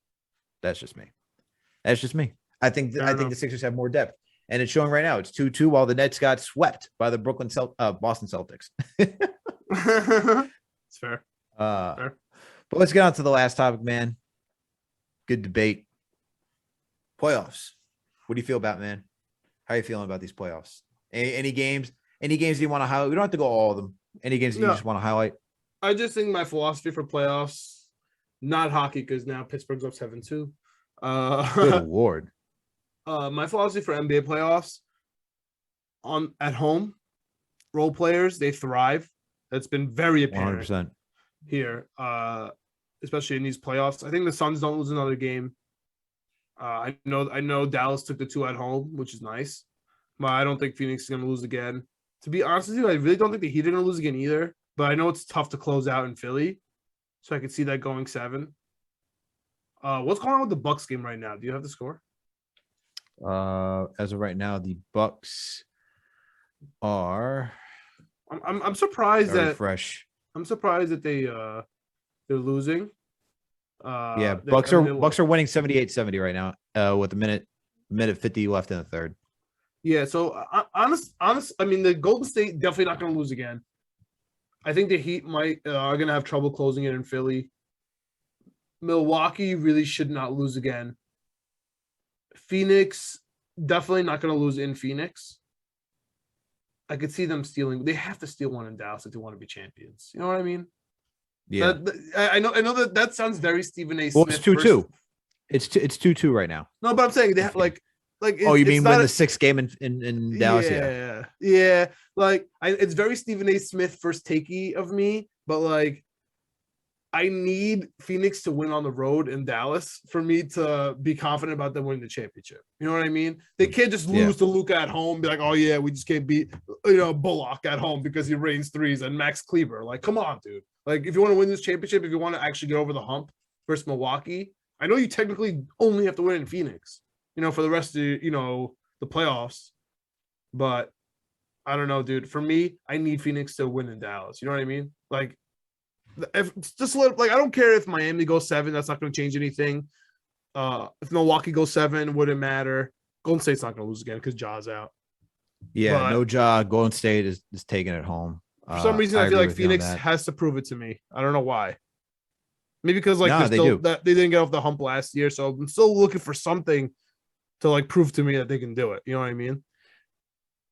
That's just me. I think the Sixers have more depth. And it's showing right now. It's 2-2 while the Nets got swept by the Boston Celtics. It's fair. But let's get on to the last topic, man. Good debate. Playoffs. What do you feel about, man? How are you feeling about these playoffs? Any games? Any games you want to highlight? We don't have to go all of them. Any games that you just want to highlight? I just think my philosophy for playoffs, not hockey, because now Pittsburgh's up 7-2. Good Lord. My philosophy for NBA playoffs at home, role players, they thrive. That's been very apparent 100%. here, especially in these playoffs. I think the Suns don't lose another game. I know Dallas took the 2 at home, which is nice, but I don't think Phoenix is going to lose again. To be honest with you, I really don't think the Heat are going to lose again either, but I know it's tough to close out in Philly, so I could see that going 7. What's going on with the Bucks game right now? Do you have the score? As of right now, the Bucks are. I'm surprised that fresh. I'm surprised that they're losing. Bucks are winning 78-70 right now. With a minute 50 left in the third. Yeah, so honest. I mean, the Golden State definitely not going to lose again. I think the Heat are going to have trouble closing it in Philly. Milwaukee really should not lose again. Phoenix definitely not going to lose in Phoenix. I could see them stealing. They have to steal one in Dallas if they want to be champions. You know what I mean? Yeah, I know that sounds very Stephen A. Well, Smith. it's 2-2. It's 2-2 right now. No, but I'm saying they have like. Oh, you mean win the 6th game in Dallas? Yeah. Like it's very Stephen A. Smith first takey of me, but like I need Phoenix to win on the road in Dallas for me to be confident about them winning the championship. You know what I mean? They can't just lose to Luka at home, be like, oh yeah, we just can't beat Bullock at home because he rains threes and Max Kleber. Like, come on, dude. Like, if you want to win this championship, if you want to actually get over the hump versus Milwaukee, I know you technically only have to win in Phoenix, for the rest of the playoffs. But I don't know, dude. For me, I need Phoenix to win in Dallas. You know what I mean? Like, I don't care if Miami goes 7. That's not going to change anything. If Milwaukee goes 7, wouldn't matter. Golden State's not going to lose again because Ja's out. Yeah, but no Ja. Golden State is taking it home. For some reason, I feel like Phoenix has to prove it to me. I don't know why. Maybe because they didn't get off the hump last year, so I'm still looking for something to prove to me that they can do it. You know what I mean?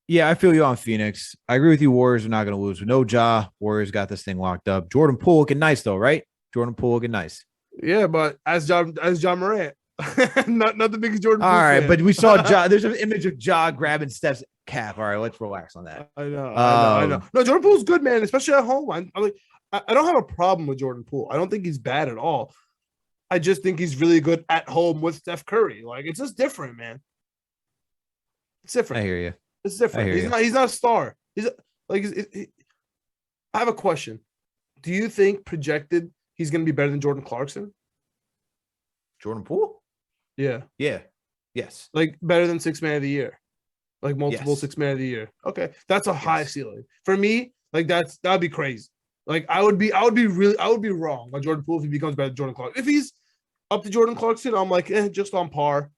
Yeah, I feel you on Phoenix. I agree with you. Warriors are not going to lose. With no Ja, Warriors got this thing locked up. Jordan Poole looking nice though, right? Jordan Poole looking nice. Yeah, but as John Morant, not the biggest Jordan Poole All right, fan. But we saw Ja. There's an image of Ja grabbing Steph's cap. All right, let's relax on that. I know. No, Jordan Poole's good, man, especially at home. I don't have a problem with Jordan Poole. I don't think he's bad at all. I just think he's really good at home with Steph Curry. It's just different, man. It's different. I hear you. It's different. He's not a star. I have a question. Do you think projected he's going to be better than Jordan Clarkson? Jordan Poole? Yeah. Yeah. Yes. Better than 6th man of the year. Multiple 6th man of the year. Okay. That's a high ceiling. For me, that'd be crazy. I would be wrong on Jordan Poole if he becomes better than Jordan Clarkson. up to Jordan Clarkson, I'm like, just on par.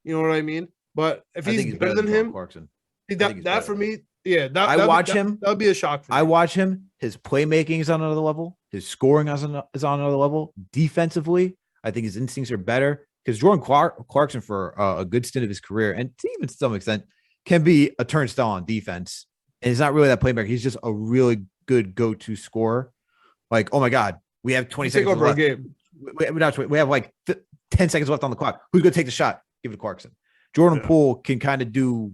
You know what I mean? But if I think he's better than Jordan him, Clarkson. that for me, yeah, I watch him. That would be a shock for me. I watch him. His playmaking is on another level. His scoring is on another level. Defensively, I think his instincts are better because Jordan Clarkson, for a good stint of his career, and even to some extent, can be a turnstile on defense. And he's not really that playmaker. He's just a really good go-to scorer. Like, oh my God, we have 20 seconds over left. A game. We have like 10 seconds left on the clock. Who's going to take the shot? Give it to Clarkson. Jordan Poole can kind of do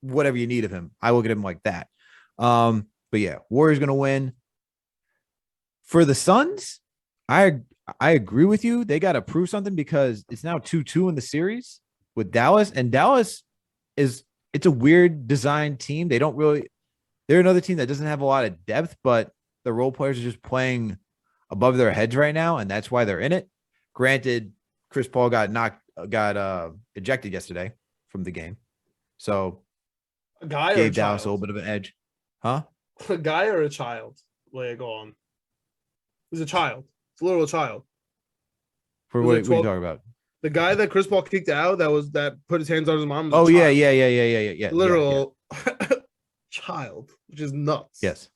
whatever you need of him. I look at him like that. But yeah, Warriors going to win. For the Suns, I agree with you. They got to prove something because it's now 2-2 in the series with Dallas, and Dallas it's a weird design team. They're another team that doesn't have a lot of depth, but the role players are just playing above their heads right now, and that's why they're in it. Granted, Chris Paul got ejected yesterday from the game, so a guy gave Dallas a little bit of an edge, huh? A guy or a child? Like on, he's a child. It's a little child. For what are you talking about? The guy that Chris Paul kicked out that put his hands on his mom. Oh yeah. Literal child, which is nuts. Yes.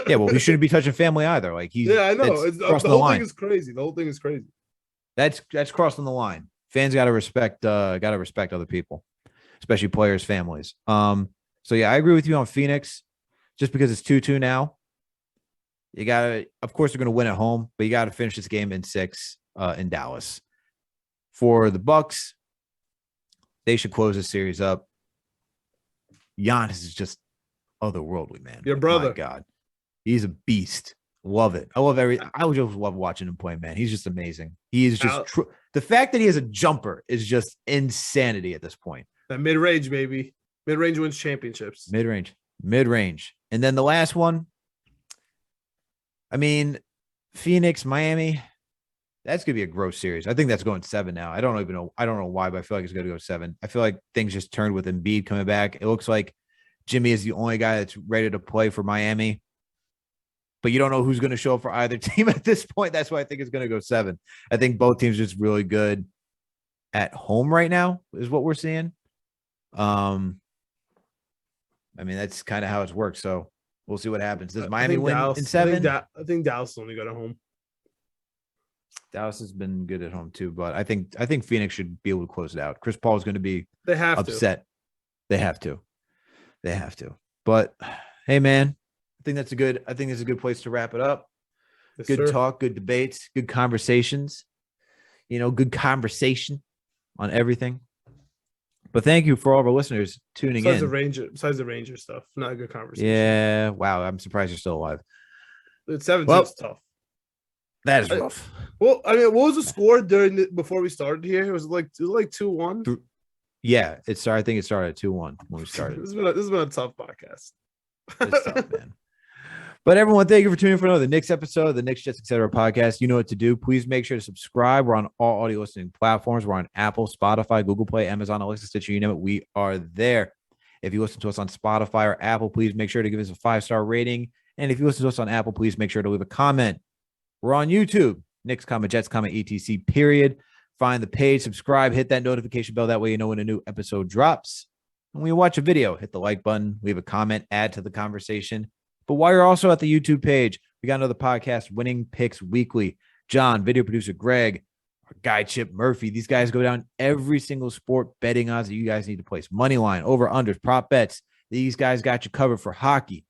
Yeah, well, he shouldn't be touching family either. Like I know. The whole thing is crazy. The whole thing is crazy. That's crossing the line. Fans gotta respect other people, especially players' families. So yeah, I agree with you on Phoenix. Just because it's 2-2 now, you gotta, of course, they're gonna win at home, but you gotta finish this game in 6 in Dallas. For the Bucks, they should close this series up. Giannis is just otherworldly, man. Your brother. My God. He's a beast. Love it. I would just love watching him play, man. He's just amazing. He is just true. The fact that he has a jumper is just insanity at this point. That mid-range, baby. Mid-range wins championships. Mid-range. And then the last one, I mean, Phoenix, Miami, that's going to be a gross series. I think that's going 7 now. I don't know why, but I feel like it's going to go 7. I feel like things just turned with Embiid coming back. It looks like Jimmy is the only guy that's ready to play for Miami. But you don't know who's going to show up for either team at this point. That's why I think it's going to go 7. I think both teams are just really good at home right now is what we're seeing. I mean, that's kind of how it's worked. So we'll see what happens. Does Miami win in 7? I think Dallas is only good at home. Dallas has been good at home too, but I think Phoenix should be able to close it out. Chris Paul is going to be upset. They have to. But hey, man, I think it's a good place to wrap it up. Yes, good sir. Talk, good debates, good conversations. Good conversation on everything. But thank you for all of our listeners tuning Besides in. Besides the Ranger stuff, not a good conversation. Yeah, wow, I'm surprised you're still alive. It's 7-6 tough. That is rough. Well, I mean, what was the score before we started here? It was like 2-1. Yeah, I think it started at 2-1 when we started. This has been a tough podcast. It's tough, man. But everyone, thank you for tuning in for another Knicks episode of the Knicks, Jets, Etc. podcast. You know what to do. Please make sure to subscribe. We're on all audio listening platforms. We're on Apple, Spotify, Google Play, Amazon, Alexa, Stitcher, you name it. We are there. If you listen to us on Spotify or Apple, please make sure to give us a 5-star rating. And if you listen to us on Apple, please make sure to leave a comment. We're on YouTube, Knicks, Jets, etc. period. Find the page, subscribe, hit that notification bell. That way you know when a new episode drops. And when you watch a video, hit the like button, leave a comment, add to the conversation. But while you're also at the YouTube page, we got another podcast, Winning Picks Weekly. John, video producer Greg, our guy Chip Murphy. These guys go down every single sport betting odds that you guys need to place. Money line, over, unders, prop bets. These guys got you covered for hockey.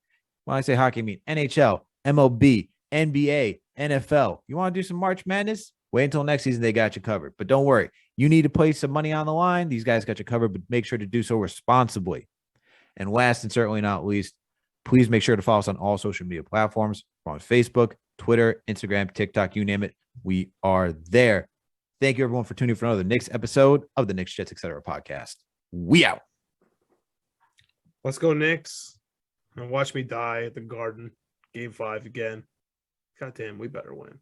When I say hockey, I mean NHL, MLB, NBA, NFL. You want to do some March Madness? Wait until next season. They got you covered. But don't worry. You need to place some money on the line. These guys got you covered, but make sure to do so responsibly. And last and certainly not least, please make sure to follow us on all social media platforms. We're on Facebook, Twitter, Instagram, TikTok, you name it. We are there. Thank you, everyone, for tuning in for another Knicks episode of the Knicks, Jets, etc. podcast. We out. Let's go, Knicks. And watch me die at the Garden. Game 5 again. God damn, we better win.